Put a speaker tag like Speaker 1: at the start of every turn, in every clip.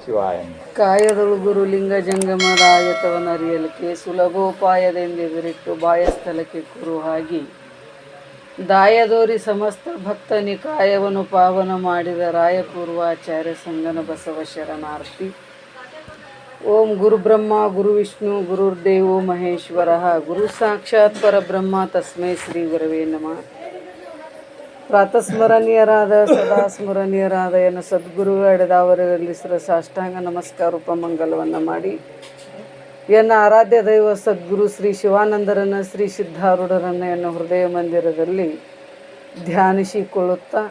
Speaker 1: ಶಿವಾಯ.
Speaker 2: ಕಾಯದೊಳು ಗುರುಲಿಂಗ ಜಂಗಮದಾಯತವನರಿಯಲಿಕ್ಕೆ ಸುಲಭೋಪಾಯದೆಂದೆದುರಿಟ್ಟು ಬಾಯಸ್ಥಲಕ್ಕೆ ಕುರು ಹಾಗಿ ದಾಯದೋರಿ ಸಮಸ್ತ ಭಕ್ತ ನಿಕಾಯವನ್ನು ಪಾವನ ಮಾಡಿದ ರಾಯಪೂರ್ವಾಚಾರ್ಯ ಸಂಗನ ಬಸವ ಶರಣಾರ್ಥಿ. ಓಂ ಗುರುಬ್ರಹ್ಮ ಗುರು ವಿಷ್ಣು ಗುರುರ್ದೇವೋ ಮಹೇಶ್ವರ ಗುರು ಸಾಕ್ಷಾತ್ ಪರಬ್ರಹ್ಮ ತಸ್ಮೈ ಶ್ರೀ ಗುರವೇ ನಮಃ. ಪ್ರಾತಸ್ಮರಣೀಯರಾದ ಸದಾ ಸ್ಮರಣೀಯರಾದ ಎನ್ನ ಸದ್ಗುರುಗಳು ಎಡೆದವರಲ್ಲಿ ಸಾಷ್ಟಾಂಗ ನಮಸ್ಕಾರ ಉಪಮಂಗಲವನ್ನು ಮಾಡಿ ಎನ್ನ ಆರಾಧ್ಯ ದೈವ ಸದ್ಗುರು ಶ್ರೀ ಶಿವಾನಂದರನ್ನು ಶ್ರೀ ಸಿದ್ಧಾರೂಢರನ್ನು ಎನ್ನ ಹೃದಯ ಮಂದಿರದಲ್ಲಿ ಧ್ಯಾನಿಸಿಕೊಳ್ಳುತ್ತಾ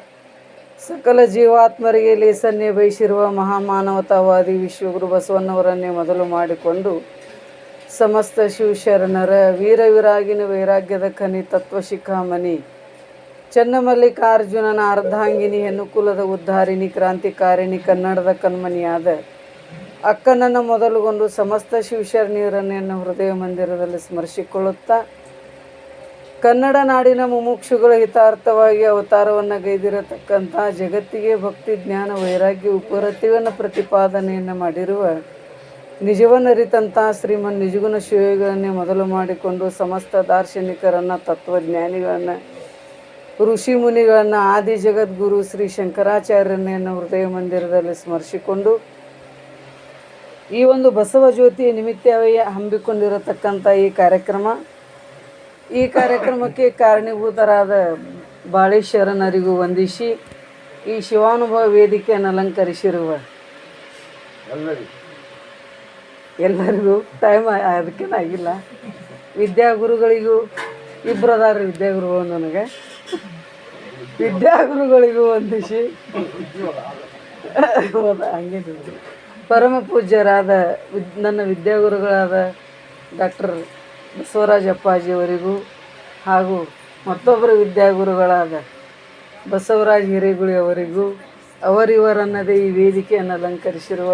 Speaker 2: ಸಕಲ ಜೀವಾತ್ಮರಿಗೆ ಲೇಸನ್ನೇ ಬಯಸಿರುವ ಮಹಾಮಾನವತಾವಾದಿ ವಿಶ್ವಗುರು ಬಸವಣ್ಣವರನ್ನೇ ಮೊದಲು ಮಾಡಿಕೊಂಡು ಸಮಸ್ತ ಶಿವಶರಣರ ವೀರವಿರಾಗಿನ ವೈರಾಗ್ಯದ ಖನಿ ತತ್ವಶಿಖಾಮಣಿ ಚನ್ನಮಲ್ಲಿಕಾರ್ಜುನನ ಅರ್ಧಾಂಗಿನಿ ಹೆಣ್ಣುಕುಲದ ಉದ್ಧಾರಿಣಿ ಕ್ರಾಂತಿಕಾರಿಣಿ ಕನ್ನಡದ ಕಣ್ಮಣಿಯಾದ ಅಕ್ಕನನ್ನು ಮೊದಲುಗೊಂಡು ಸಮಸ್ತ ಶಿವಶರಣೀಯರನ್ನು ಹೃದಯ ಮಂದಿರದಲ್ಲಿ ಸ್ಮರಿಸಿಕೊಳ್ಳುತ್ತಾ ಕನ್ನಡ ನಾಡಿನ ಮುಮುಕ್ಷುಗಳ ಹಿತಾರ್ಥವಾಗಿ ಅವತಾರವನ್ನು ಗೈದಿರತಕ್ಕಂಥ ಜಗತ್ತಿಗೆ ಭಕ್ತಿ ಜ್ಞಾನ ವೈರಾಗ್ಯ ಉಪರತಿಯನ್ನು ಪ್ರತಿಪಾದನೆಯನ್ನು ಮಾಡಿರುವ ನಿಜವನ್ನರಿತಂಥ ಶ್ರೀಮನ್ ನಿಜಗುಣ ಶಿವಗಳನ್ನೇ ಮೊದಲು ಮಾಡಿಕೊಂಡು ಸಮಸ್ತ ದಾರ್ಶನಿಕರನ್ನು ತತ್ವಜ್ಞಾನಿಗಳನ್ನು ಋಷಿ ಮುನಿಗಳನ್ನು ಆದಿ ಜಗದ್ಗುರು ಶ್ರೀ ಶಂಕರಾಚಾರ್ಯರನ್ನು ಹೃದಯ ಮಂದಿರದಲ್ಲಿ ಸ್ಮರಿಸಿಕೊಂಡು ಈ ಒಂದು ಬಸವ ಜ್ಯೋತಿಯ ನಿಮಿತ್ತವೇ ಹಮ್ಮಿಕೊಂಡಿರತಕ್ಕಂಥ ಈ ಕಾರ್ಯಕ್ರಮಕ್ಕೆ ಕಾರಣೀಭೂತರಾದ ಬಾಳೆ ಶರಣರಿಗೂ ವಂದಿಸಿ ಈ ಶಿವಾನುಭವ ವೇದಿಕೆಯನ್ನು ಅಲಂಕರಿಸಿರುವ ಎಲ್ಲರಿಗೂ ಟೈಮ್ ಅದಕ್ಕೇನಾಗಿಲ್ಲ. ವಿದ್ಯಾಗುರುಗಳಿಗೂ ಇಬ್ಬರದಾರ ವಿದ್ಯಾಗುರುಗಳು ನನಗೆ ವಿದ್ಯಾಗುರುಗಳಿಗೂ ವಂದಿಸಿ ಹಂಗೆ ಪರಮ ಪೂಜ್ಯರಾದ ನನ್ನ ವಿದ್ಯಾಗುರುಗಳಾದ ಡಾಕ್ಟರ್ ಬಸವರಾಜ ಅಪ್ಪಾಜಿಯವರಿಗೂ ಹಾಗೂ ಮತ್ತೊಬ್ಬರ ವಿದ್ಯಾಗುರುಗಳಾದ ಬಸವರಾಜ ಹಿರೇಗುಳಿ ಅವರಿಗೂ ಅವರಿವರನ್ನದೇ ಈ ವೇದಿಕೆಯನ್ನು ಅಲಂಕರಿಸಿರುವ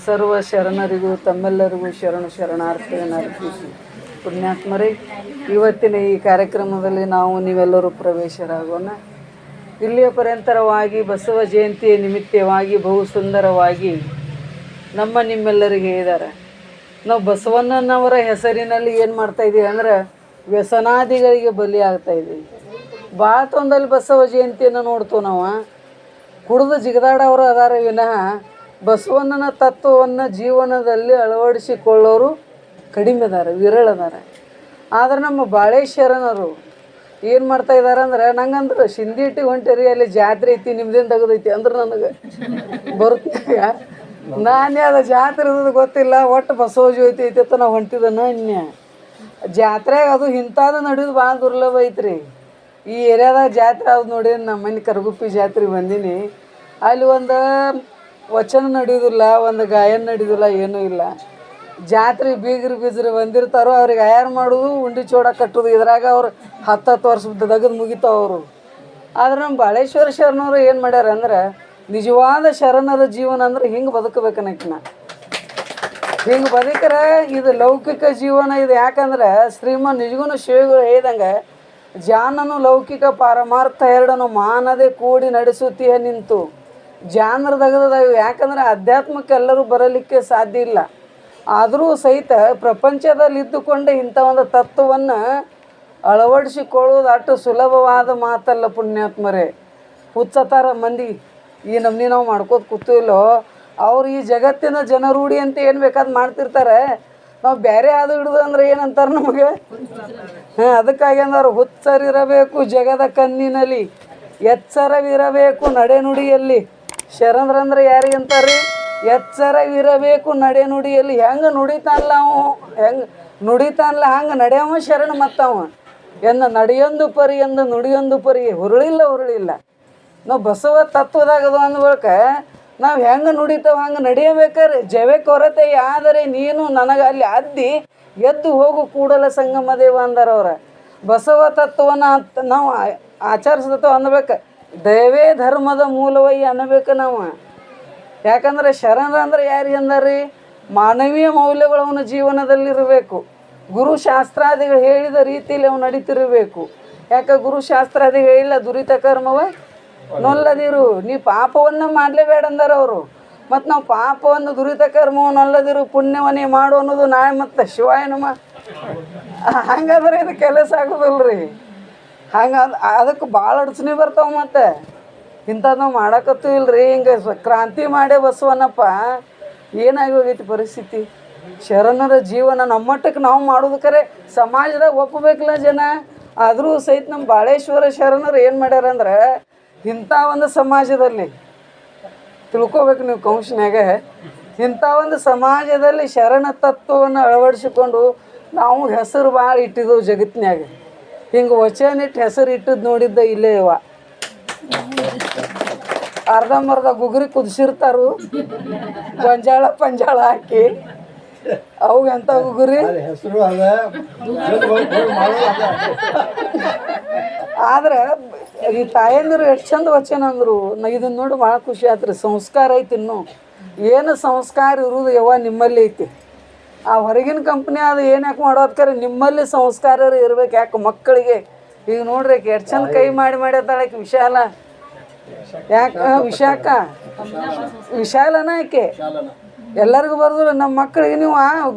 Speaker 2: ಸರ್ವ ಶರಣರಿಗೂ ತಮ್ಮೆಲ್ಲರಿಗೂ ಶರಣಾರ್ಥಿಯನ್ನು ಅರ್ಪಿಸಿ ಪುಣ್ಯಾತ್ಮರೇ, ಇವತ್ತಿನ ಈ ಕಾರ್ಯಕ್ರಮದಲ್ಲಿ ನಾವು ನೀವೆಲ್ಲರೂ ಪ್ರವೇಶರಾಗೋಣ. ಇಲ್ಲಿಯ ಪರ್ಯಂತರವಾಗಿ ಬಸವ ಜಯಂತಿಯ ನಿಮಿತ್ತವಾಗಿ ಬಹು ಸುಂದರವಾಗಿ ನಿಮ್ಮೆಲ್ಲರಿಗೆ ಹೇಳಿದ್ದಾರೆ. ನಾವು ಬಸವಣ್ಣನವರ ಹೆಸರಿನಲ್ಲಿ ಏನು ಮಾಡ್ತಾಯಿದ್ದೀವಿ ಅಂದ್ರೆ ವ್ಯಸನಾದಿಗಳಿಗೆ ಬಲಿ ಆಗ್ತಾಯಿದ್ದೀವಿ. ಭಾಳ ತೊಂದಲ್ಲಿ ಬಸವ ಜಯಂತಿಯನ್ನು ನೋಡ್ತೇವೆ ನಾವು. ಕುಡಿದು ಜಿಗದಾಡವರು ಅದಾರ ವಿನಃ ಬಸವಣ್ಣನ ತತ್ವವನ್ನು ಜೀವನದಲ್ಲಿ ಅಳವಡಿಸಿಕೊಳ್ಳೋರು ಕಡಿಮೆ ಅದಾರೆ, ವಿರಳದಾರೆ. ಆದ್ರೆ ನಮ್ಮ ಬಾಳೆ ಶರಣರು ಏನು ಮಾಡ್ತಾಯಿದ್ದಾರೆ ಅಂದ್ರೆ ನಂಗಂದ್ರೆ ಸಿಂಧಿಟ್ಟಿಗೆ ಹೊಂಟೇರಿ ಅಲ್ಲಿ ಜಾತ್ರೆ ಐತಿ ನಿಮ್ದೇನು ತೆಗೆದೈತಿ ಅಂದ್ರೆ ನನಗೆ ಬರುತ್ತೆ. ನಾನೇ ಅದು ಜಾತ್ರೆ ಇರೋದು ಗೊತ್ತಿಲ್ಲ, ಒಟ್ಟು ಬಸವ ಜ್ಯೋತಿ ಐತಿ ಅಂತ ನಾವು ಹೊಂಟಿದ್ದನ ಇನ್ಯ ಜಾತ್ರೆಗೆ ಅದು ಇಂಥದ್ದು ನಡೆಯೋದು ಭಾಳ ದುರ್ಲಭ ಐತ್ರಿ. ಈ ಏರಿಯಾದಾಗ ಜಾತ್ರೆ ಅದು ನೋಡಿ ನಮ್ಮ ಮನೆ ಕರಗುಪ್ಪಿ ಜಾತ್ರೆಗೆ ಬಂದೀನಿ. ಅಲ್ಲಿ ಒಂದು ವಚನ ನಡೆಯೋದಿಲ್ಲ, ಒಂದು ಗಾಯನ ನಡೆಯೋದಿಲ್ಲ, ಏನೂ ಇಲ್ಲ. ಜಾತ್ರೆ ಬೀಗರು ಬೀಜರು ಬಂದಿರ್ತಾರೋ ಅವ್ರಿಗೆ ಆಯಾರು ಮಾಡೋದು, ಉಂಡಿ ಚೋಡ ಕಟ್ಟೋದು, ಇದ್ರಾಗ ಅವ್ರು 10 ವರ್ಷ ತೆಗೆದು ಮುಗಿತಾವ ಅವರು. ಆದ್ರೆ ನಮ್ಮ ಬಾಳೇಶ್ವರ ಶರಣರು ಏನು ಮಾಡ್ಯಾರ ಅಂದ್ರೆ ನಿಜವಾದ ಶರಣರ ಜೀವನ ಅಂದ್ರೆ ಹಿಂಗೆ ಬದುಕಬೇಕನ್ನಕಿನ ಹಿಂಗೆ ಬದುಕರೆ ಇದು ಲೌಕಿಕ ಜೀವನ. ಇದು ಯಾಕಂದ್ರೆ ಶ್ರೀಮನ್ ನಿಜಗುಣ ಶಿವಗಳು ಹೇಳ್ದಂಗೆ ಜಾನನು ಲೌಕಿಕ ಪಾರಮಾರ್ಥ ಎರಡನ್ನು ಮಾನದೇ ಕೂಡಿ ನಡೆಸುತ್ತೀಯ ನಿಂತು ಜಾನರದಗದ. ಯಾಕಂದ್ರೆ ಅಧ್ಯಾತ್ಮಕ್ಕೆ ಎಲ್ಲರೂ ಬರಲಿಕ್ಕೆ ಸಾಧ್ಯ ಇಲ್ಲ. ಆದರೂ ಸಹಿತ ಪ್ರಪಂಚದಲ್ಲಿದ್ದುಕೊಂಡೇ ಇಂಥ ಒಂದು ತತ್ವವನ್ನು ಅಳವಡಿಸಿಕೊಳ್ಳೋದು ಅಷ್ಟು ಸುಲಭವಾದ ಮಾತಲ್ಲ ಪುಣ್ಯಾತ್ಮರೇ. ಹುಚ್ಚತಾರ ಮಂದಿ ಈ ನಮ್ನಿ ನಾವು ಮಾಡ್ಕೋತ ಕೂತಿಲ್ಲೋ, ಅವ್ರು ಈ ಜಗತ್ತಿನ ಜನರೂಢಿ ಅಂತ ಏನು ಬೇಕಾದ್ ಮಾಡ್ತಿರ್ತಾರೆ. ನಾವು ಬೇರೆ ಆದು ಹಿಡಿದು ಅಂದ್ರೆ ಏನಂತಾರೆ ನಮಗೆ? ಅದಕ್ಕಾಗಿ ಅಂದವ್ರು ಹುಚ್ಚರಿರಬೇಕು ಜಗದ ಕಣ್ಣಿನಲ್ಲಿ, ಎಚ್ಚರವಿರಬೇಕು ನಡೆನುಡಿಯಲ್ಲಿ. ಶರಣರಂದ್ರೆ ಯಾರಿಗೆ ಅಂತಾರೆ? ಎಚ್ಚರವಿರಬೇಕು ನಡೆನುಡಿಯಲ್ಲಿ. ಹೆಂಗೆ ನುಡಿತಾನಲ್ಲ ಅವ, ಹೆಂಗೆ ನುಡಿತಾನಲ್ಲ ಹಂಗೆ ನಡೆಯವ ಶರಣ. ಮತ್ತವ ಎನ್ನ ನಡೆಯೊಂದು ಪರಿ ಎಂದು ನುಡಿಯೊಂದು ಪರಿ ಹುರುಳಿಲ್ಲ. ನಾವು ಬಸವ ತತ್ವದಾಗದು ಅಂದ್ಬಳಕ ನಾವು ಹೆಂಗೆ ನುಡಿತಾವ ಹಂಗೆ ನಡೆಯಬೇಕಾರೆ ಜವೆ ಕೊರತೆ ಆದರೆ ನೀನು ನನಗೆ ಅಲ್ಲಿ ಅದ್ದಿ ಎದ್ದು ಹೋಗು ಕೂಡಲ ಸಂಗಮ ದೇವ ಅಂದಾರವ್ರ. ಬಸವ ತತ್ವವನ್ನು ನಾವು ಆಚರಿಸ್ದತ್ತವ ಅಂದ್ಬೇಕು. ದಯವೇ ಧರ್ಮದ ಮೂಲವೈ ಅನ್ನಬೇಕು ನಾವು. ಯಾಕಂದರೆ ಶರಣರಂದ್ರೆ ಯಾರಿಗೆ ಅಂದಾರ್ರಿ? ಮಾನವೀಯ ಮೌಲ್ಯಗಳು ಅವನ ಜೀವನದಲ್ಲಿರಬೇಕು. ಗುರುಶಾಸ್ತ್ರಾದಿಗಳು ಹೇಳಿದ ರೀತಿಯಲ್ಲಿ ಅವು ನಡೀತಿರಬೇಕು. ಯಾಕೆ ಗುರುಶಾಸ್ತ್ರಾದಿಗಳು ಹೇಳಿಲ್ಲ ದುರಿತ ಕರ್ಮವ ನೊಲ್ಲದಿರು, ನೀ ಪಾಪವನ್ನು ಮಾಡಲೇಬೇಡ ಅಂದಾರ ಅವರು. ಮತ್ತು ನಾವು ಪಾಪವನ್ನು ದುರಿತ ಕರ್ಮವನ್ನು ಅಲ್ಲದಿರು ಪುಣ್ಯವನ್ನೇ ಮಾಡು ಅನ್ನೋದು ನಾಳೆ ಮತ್ತು ಶಿವಾಯ ನಮ. ಹಂಗಾದ್ರೆ ಇದು ಕೆಲಸ ಆಗೋದಿಲ್ಲ ರೀ. ಹಂಗೆ ಅದಕ್ಕೆ ಭಾಳ ಅಡಚಣೆ ಬರ್ತಾವೆ. ಮತ್ತು ಇಂಥದ್ದು ನಾವು ಮಾಡಕತ್ತೂ ಇಲ್ಲ ರೀ. ಹಿಂಗೆ ಕ್ರಾಂತಿ ಮಾಡೇ ಬಸವಣ್ಣಪ್ಪ ಏನಾಗಿ ಹೋಗೈತಿ ಪರಿಸ್ಥಿತಿ. ಶರಣರ ಜೀವನ ನಮ್ಮಟ್ಟಕ್ಕೆ ನಾವು ಮಾಡೋದು ಖರೆ ಸಮಾಜದಾಗ ಒಪ್ಪಬೇಕಲ್ಲ ಜನ. ಆದರೂ ಸಹಿತ ನಮ್ಮ ಬಾಳೇಶ್ವರ ಶರಣರು ಏನು ಮಾಡ್ಯಾರ ಅಂದ್ರೆ ಇಂಥ ಒಂದು ಸಮಾಜದಲ್ಲಿ ತಿಳ್ಕೊಬೇಕು ನೀವು ಕೌನ್ಸ್ನ್ಯಾಗ, ಇಂಥ ಒಂದು ಸಮಾಜದಲ್ಲಿ ಶರಣ ತತ್ವವನ್ನು ಅಳವಡಿಸಿಕೊಂಡು ನಾವು ಹೆಸರು ಭಾಳ ಇಟ್ಟಿದ್ದೆವು ಜಗತ್ತಿನಾಗ. ಹಿಂಗೆ ವಚನ ಇಟ್ಟು ಹೆಸರು ಇಟ್ಟದ್ದು ನೋಡಿದ್ದ ಇಲ್ಲೇ ಇವ ಅರ್ಧಂಬರ್ಧ ಗುಗ್ರಿ ಕುದಿಸಿರ್ತಾರು ಗೊಂಜಾಳ ಪಂಜಾಳ ಹಾಕಿ. ಅವು ಎಂಥ ಗುಗ್ರಿ ಆದ್ರೆ ಈ ತಾಯಂದಿರು ಎಷ್ಟು ಚಂದ ವಚನ ಅಂದರು. ಇದನ್ನ ನೋಡಿ ಭಾಳ ಖುಷಿ ಆಯ್ತು ರೀ. ಸಂಸ್ಕಾರ ಐತಿ ಇನ್ನೂ ಏನು ಸಂಸ್ಕಾರ ಇರೋದು ಯವ್ವ ನಿಮ್ಮಲ್ಲಿ ಐತಿ. ಆ ಹೊರಗಿನ ಕಂಪ್ನಿ ಅದು ಏನು ಯಾಕೆ ಮಾಡೋದ್ಕರೆ ನಿಮ್ಮಲ್ಲಿ ಸಂಸ್ಕಾರ ಇರ್ಬೇಕು. ಯಾಕೆ ಮಕ್ಕಳಿಗೆ ಈಗ ನೋಡ್ರಿ ಎಷ್ಟು ಚಂದ ಕೈ ಮಾಡಿ ಮಾಡ್ಯತ್ತಾಳಕ್ಕೆ ವಿಶಾಲ. ಯಾಕೆ ವಿಶಾಲನ ಆಕೆ ಎಲ್ಲರಿಗೂ ಬರ್ದು ನಮ್ಮ ಮಕ್ಕಳಿಗೆ ನೀವು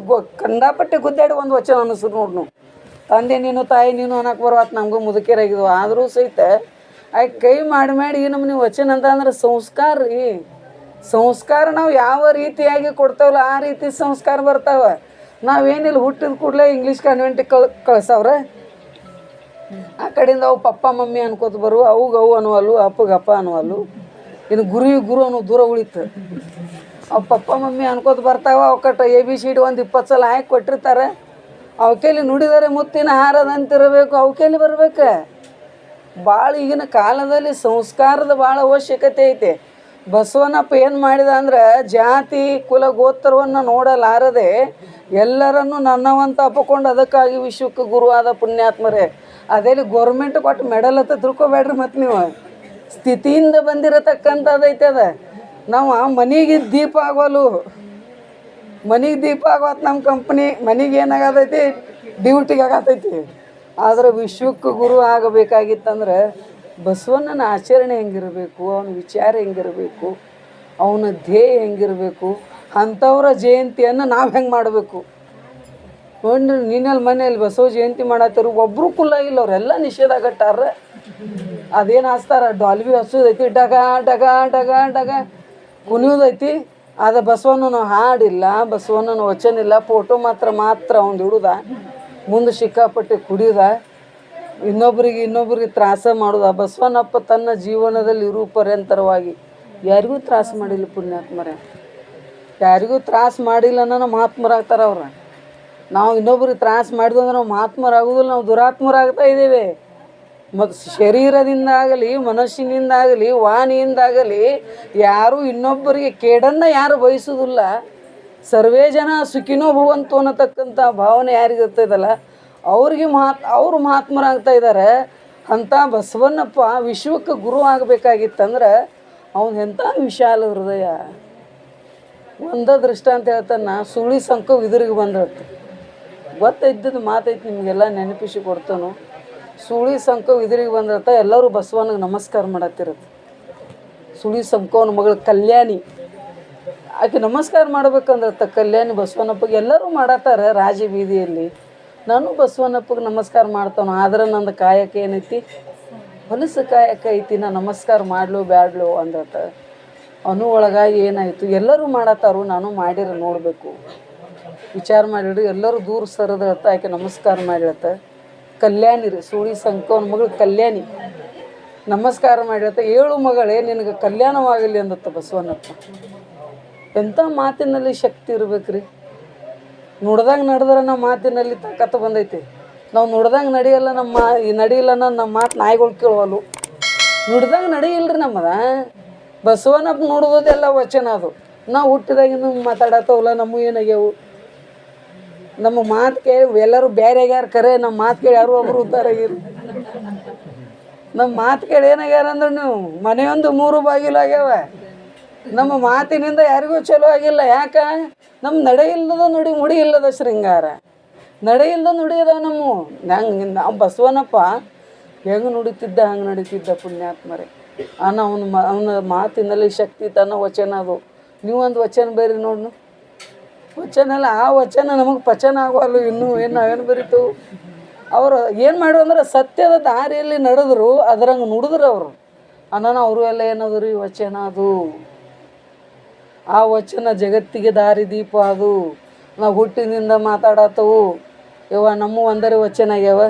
Speaker 2: ಕಂಡಾಪಟ್ಟೆ ಗುದ್ದಾಡಿ ಒಂದು ವಚನ ಅನ್ನಿಸ್ರು ನೋಡಿ. ನೀವು ತಂದೆ ನೀನು ತಾಯಿ ನೀನು ಅನ್ನಕ್ಕೆ ಬರುವತ್ತು ನಮಗೂ ಮುದುಕಿಯರಾಗಿದ್ವು. ಆದರೂ ಸಹಿತ ಆಕೆ ಕೈ ಮಾಡಿ ಏನು ನೀವು ವಚನ ಅಂತ ಅಂದ್ರೆ ಸಂಸ್ಕಾರ ರೀ. ಸಂಸ್ಕಾರ ನಾವು ಯಾವ ರೀತಿಯಾಗಿ ಕೊಡ್ತಾವಲ್ಲ ಆ ರೀತಿ ಸಂಸ್ಕಾರ ಬರ್ತಾವೆ. ನಾವೇನಿಲ್ಲ ಹುಟ್ಟಿದ ಕೂಡಲೇ ಇಂಗ್ಲೀಷ್ ಕಾನ್ವೆಂಟಿಗೆ ಕಳ್ಸವ್ರ. ಆ ಕಡೆಯಿಂದ ಅವು ಪಪ್ಪ ಮಮ್ಮಿ ಅನ್ಕೋತ ಬರು. ಅವು ಅನ್ನುವಲ್ಲು, ಅಪ್ಪಗೆ ಅಪ್ಪ ಅನ್ನುವಲ್ಲು. ಇನ್ನು ಗುರು ಅನ್ನೋ ದೂರ ಉಳಿತು. ಅವು ಪಪ್ಪ ಮಮ್ಮಿ ಅನ್ಕೋತ ಬರ್ತಾವ. ಅವಕಟ್ಟ ABCD ಒಂದು 20 ಸಲ ಹಾಕಿ ಕೊಟ್ಟಿರ್ತಾರೆ. ಅವಕೇಲಿ ನುಡಿದರೆ ಮುತ್ತಿನ ಹಾರದಂತಿರಬೇಕು. ಅವಕೇಲಿ ಬರ್ಬೇಕು. ಭಾಳ ಈಗಿನ ಕಾಲದಲ್ಲಿ ಸಂಸ್ಕಾರದ ಭಾಳ ಅವಶ್ಯಕತೆ ಐತೆ. ಬಸವಣ್ಣಪ್ಪ ಏನು ಮಾಡಿದ ಅಂದ್ರೆ ಜಾತಿ ಕುಲ ಗೋತ್ರವನ್ನು ನೋಡಲಾರದೆ ಎಲ್ಲರನ್ನೂ ನನ್ನವಂತ ಅಪ್ಪಿಕೊಂಡು ಅದಕ್ಕಾಗಿ ವಿಶ್ವಕ್ಕೆ ಗುರುವಾದ ಪುಣ್ಯಾತ್ಮರೇ. ಅದೇಲಿ ಗೋರ್ಮೆಂಟ್ ಕೊಟ್ಟು ಮೆಡಲ್ ಅಂತ ತಿಳ್ಕೊಬೇಡ್ರಿ. ಮತ್ತು ನೀವು ಸ್ಥಿತಿಯಿಂದ ಬಂದಿರತಕ್ಕಂಥದ್ದೈತೆ ಅದ. ನಾವು ಮನೆಗೆ ದೀಪ ಆಗೋಲು, ಮನೆಗೆ ದೀಪ ಆಗೋತ್ ನಮ್ಮ ಕಂಪ್ನಿ. ಮನೆಗೆ ಏನಾಗತೈತಿ ಡ್ಯೂಟಿಗೆ ಆಗತೈತಿ. ಆದರೆ ವಿಶ್ವಕ್ಕೆ ಗುರು ಆಗಬೇಕಾಗಿತ್ತಂದ್ರೆ ಬಸವಣ್ಣನ ಆಚರಣೆ ಹೆಂಗಿರಬೇಕು, ಅವನ ವಿಚಾರ ಹೆಂಗಿರಬೇಕು, ಅವನ ಧ್ಯೇಯ ಹೆಂಗಿರಬೇಕು, ಅಂಥವ್ರ ಜಯಂತಿಯನ್ನು ನಾವು ಹೆಂಗೆ ಮಾಡಬೇಕು ನೋಡ್ರಿ. ನಿನ್ನಲ್ಲಿ ಮನೆಯಲ್ಲಿ ಬಸವ ಜಯಂತಿ ಮಾಡತ್ತಾರ, ಒಬ್ಬರು ಕುಲ್ಲ ಇಲ್ಲ, ಅವರೆಲ್ಲ ನಿಷೇಧಾಗಟ್ಟಾರ. ಅದೇನು ಹಚ್ತಾರ ಡಾಲ್ಬಿ ಹಚ್ಚೋದೈತಿ, ಡಗ ಡಗ ಡಗ ಡಗ ಕುಣಿಯೋದೈತಿ. ಅದು ಬಸವಣ್ಣನ ಹಾಡಿಲ್ಲ, ಬಸವಣ್ಣನ ವಚನ ಇಲ್ಲ, ಫೋಟೋ ಮಾತ್ರ ಅವ್ನು ಇಡುದ, ಮುಂದೆ ಸಿಕ್ಕಾಪಟ್ಟೆ ಕುಡಿಯೋದ, ಇನ್ನೊಬ್ರಿಗೆ ತ್ರಾಸ ಮಾಡೋದ. ಬಸವಣ್ಣಪ್ಪ ತನ್ನ ಜೀವನದಲ್ಲಿ ಇರು ಪರ್ಯಂತರವಾಗಿ ಯಾರಿಗೂ ತ್ರಾಸ ಮಾಡಿಲ್ಲ ಪುಣ್ಯಾತ್ಮರೇ. ಯಾರಿಗೂ ತ್ರಾಸ ಮಾಡಿಲ್ಲ ಅನ್ನೋ ಮಹಾತ್ಮರಾಗ್ತಾರ ಅವ್ರು. ನಾವು ಇನ್ನೊಬ್ರಿಗೆ ತ್ರಾಸ ಮಾಡಿದ್ವು ಅಂದ್ರೆ ನಾವು ಮಹಾತ್ಮರಾಗೋದಿಲ್ಲ, ನಾವು ದುರಾತ್ಮರಾಗ್ತಾ ಇದ್ದೇವೆ. ಮತ್ತು ಶರೀರದಿಂದಾಗಲಿ ಮನಸ್ಸಿನಿಂದಾಗಲಿ ವಾಣಿಯಿಂದಾಗಲಿ ಯಾರೂ ಇನ್ನೊಬ್ಬರಿಗೆ ಕೇಡನ್ನು ಯಾರು ಬಯಸೋದಿಲ್ಲ. ಸರ್ವೇ ಜನ ಸುಖಿನೋ ಭವಂತು ಅನ್ನತಕ್ಕಂಥ ಭಾವನೆ ಯಾರಿಗಿರ್ತದಲ್ಲ ಅವ್ರು ಮಹಾತ್ಮರಾಗ್ತಾ ಇದ್ದಾರೆ. ಅಂಥ ಬಸವಣ್ಣಪ್ಪ ವಿಶ್ವಕ್ಕೆ ಗುರು ಆಗಬೇಕಾಗಿತ್ತಂದ್ರೆ ಅವನು ಎಂಥ ವಿಶಾಲ ಹೃದಯ. ಒಂದೇ ದೃಷ್ಟಾಂತ ಹೇಳ್ತಾನೆ, ಸುಳಿ ಸಂಕ ಇದ್ರಿಗೆ ಬಂದಿರುತ್ತೆ. ಗೊತ್ತಿದ್ದದ್ದು ಮಾತೈತಿ ನಿಮಗೆಲ್ಲ ನೆನಪಿಸಿ ಕೊಡ್ತಾನು. ಸುಳಿ ಸಂಕ ಇದ್ರಿಗೆ ಬಂದಿರತ್ತ, ಎಲ್ಲರೂ ಬಸವನಿಗೆ ನಮಸ್ಕಾರ ಮಾಡತ್ತಿರುತ್ತೆ. ಸುಳಿ ಸಂಕವನ ಮಗಳು ಕಲ್ಯಾಣಿ, ಆಕೆ ನಮಸ್ಕಾರ ಮಾಡ್ಬೇಕಂದಿರತ್ತ. ಕಲ್ಯಾಣಿ ಬಸವಣ್ಣಪ್ಪಗೆ ಎಲ್ಲರೂ ಮಾಡತ್ತಾರೆ ರಾಜ ಬೀದಿಯಲ್ಲಿ. ನಾನು ಬಸವಣ್ಣಪ್ಪಗೆ ನಮಸ್ಕಾರ ಮಾಡ್ತಾನು. ಆದ್ರೆ ನಂದು ಕಾಯಕ ಏನೈತಿ, ಹೊಲಸು ಕಾಯಕ ಐತಿ, ನಾ ನಮಸ್ಕಾರ ಮಾಡ್ಲು ಬ್ಯಾಡ್ಲು ಅಂದತ್ತ. ಅನು ಒಳಗಾಗಿ ಏನಾಯಿತು, ಎಲ್ಲರೂ ಮಾಡತ್ತಾರು, ನಾನು ಮಾಡಿರ ನೋಡಬೇಕು ವಿಚಾರ ಮಾಡಿರಿ. ಎಲ್ಲರೂ ದೂರ ಸರದತ್ತ, ಆಕೆ ನಮಸ್ಕಾರ ಮಾಡಿರತ್ತ. ಕಲ್ಯಾಣಿ ರೀ, ಸುಳಿ ಸಂಕವನ ಮಗಳು ಕಲ್ಯಾಣಿ ನಮಸ್ಕಾರ ಮಾಡಿರತ್ತ. 7 ಮಗಳೇ ನಿನಗೆ ಕಲ್ಯಾಣವಾಗಲಿ ಅಂದತ್ತ ಬಸವಣ್ಣಪ್ಪ. ಎಂಥ ಮಾತಿನಲ್ಲಿ ಶಕ್ತಿ ಇರ್ಬೇಕ್ರಿ. ನುಡ್ದಾಗ ನಡೆದ್ರೆ ನಮ್ಮ ಮಾತಿನಲ್ಲಿ ತಾಕತ್ತು ಬಂದೈತಿ. ನಾವು ನುಡ್ದಂಗೆ ನಡೆಯಲ್ಲ, ನಡಿಯಿಲ್ಲ ನಮ್ಮ ಮಾತು ನಾಯಿಗಳು ಕೇಳುವಲ್ಲು. ನುಡ್ದಂಗೆ ನಡೆಯಿಲ್ರಿ ನಮ್ಮದ. ಬಸವಣ್ಣಪ್ಪ ನೋಡೋದೆಲ್ಲ ವಚನ ಅದು. ನಾವು ಹುಟ್ಟಿದಾಗಿಂದ ಮಾತಾಡತ್ತವಲ್ಲ, ನಮ್ಮ ಏನಾಗ್ಯಾವು, ನಮ್ಮ ಮಾತು ಕೇಳಿ ಎಲ್ಲರೂ ಬೇರೆಗ್ಯಾರ ಕರೆ, ನಮ್ಮ ಮಾತು ಕೇಳಿ ಯಾರು ಒಬ್ಬರು ಉದ್ಧಾರ ಆಗಿರು. ನಮ್ಮ ಮಾತು ಕೇಳಿ ಏನಾಗ್ಯಾರ ಅಂದ್ರೆ ನೀವು ಮನೆಯೊಂದು 3 ಬಾಗಿಲು ಆಗ್ಯಾವ. ನಮ್ಮ ಮಾತಿನಿಂದ ಯಾರಿಗೂ ಚಲೋ ಆಗಿಲ್ಲ. ಯಾಕೆ? ನಮ್ಮ ನಡೆ ಇಲ್ಲದ ಮುಡಿ ಇಲ್ಲದ ಶೃಂಗಾರ. ನಡೆ ಇಲ್ಲದ ನುಡಿ ಅದಾವ ನಾವು ಬಸವಣ್ಣಪ್ಪ ಹೆಂಗೆ ನುಡಿತಿದ್ದ ಹಂಗೆ ನಡೀತಿದ್ದ ಪುಣ್ಯಾತ್ಮರೇ. ಅವನ ಮಾತಿನಲ್ಲಿ ಶಕ್ತಿ, ತನ್ನ ವಚನ ಅದು. ನೀವೊಂದು ವಚನ ಬೇರೆ ನೋಡ್ನು. ವಚನ ಅಲ್ಲ, ಆ ವಚನ ನಮಗೆ ಪಚನ ಆಗೋಲ್ಲ ಇನ್ನೂ. ಏನು ನಾವೇನು ಬರೀತು? ಅವರು ಏನು ಮಾಡು ಅಂದ್ರೆ ಸತ್ಯದ ದಾರಿಯಲ್ಲಿ ನಡೆದ್ರು, ಅದರಂಗೆ ನುಡಿದ್ರು ಅವರು. ಅನ್ನ ಅವರು ಎಲ್ಲ ಏನದು ರೀ ವಚನ. ಅದು ಆ ವಚನ ಜಗತ್ತಿಗೆ ದಾರಿದೀಪ. ಅದು ನಾವು ಹುಟ್ಟಿನಿಂದ ಮಾತಾಡತ್ತವು ಯವ್ವ. ನಮ್ಮ ಒಂದರೆ ವಚನ ಆಗ್ಯಾವ.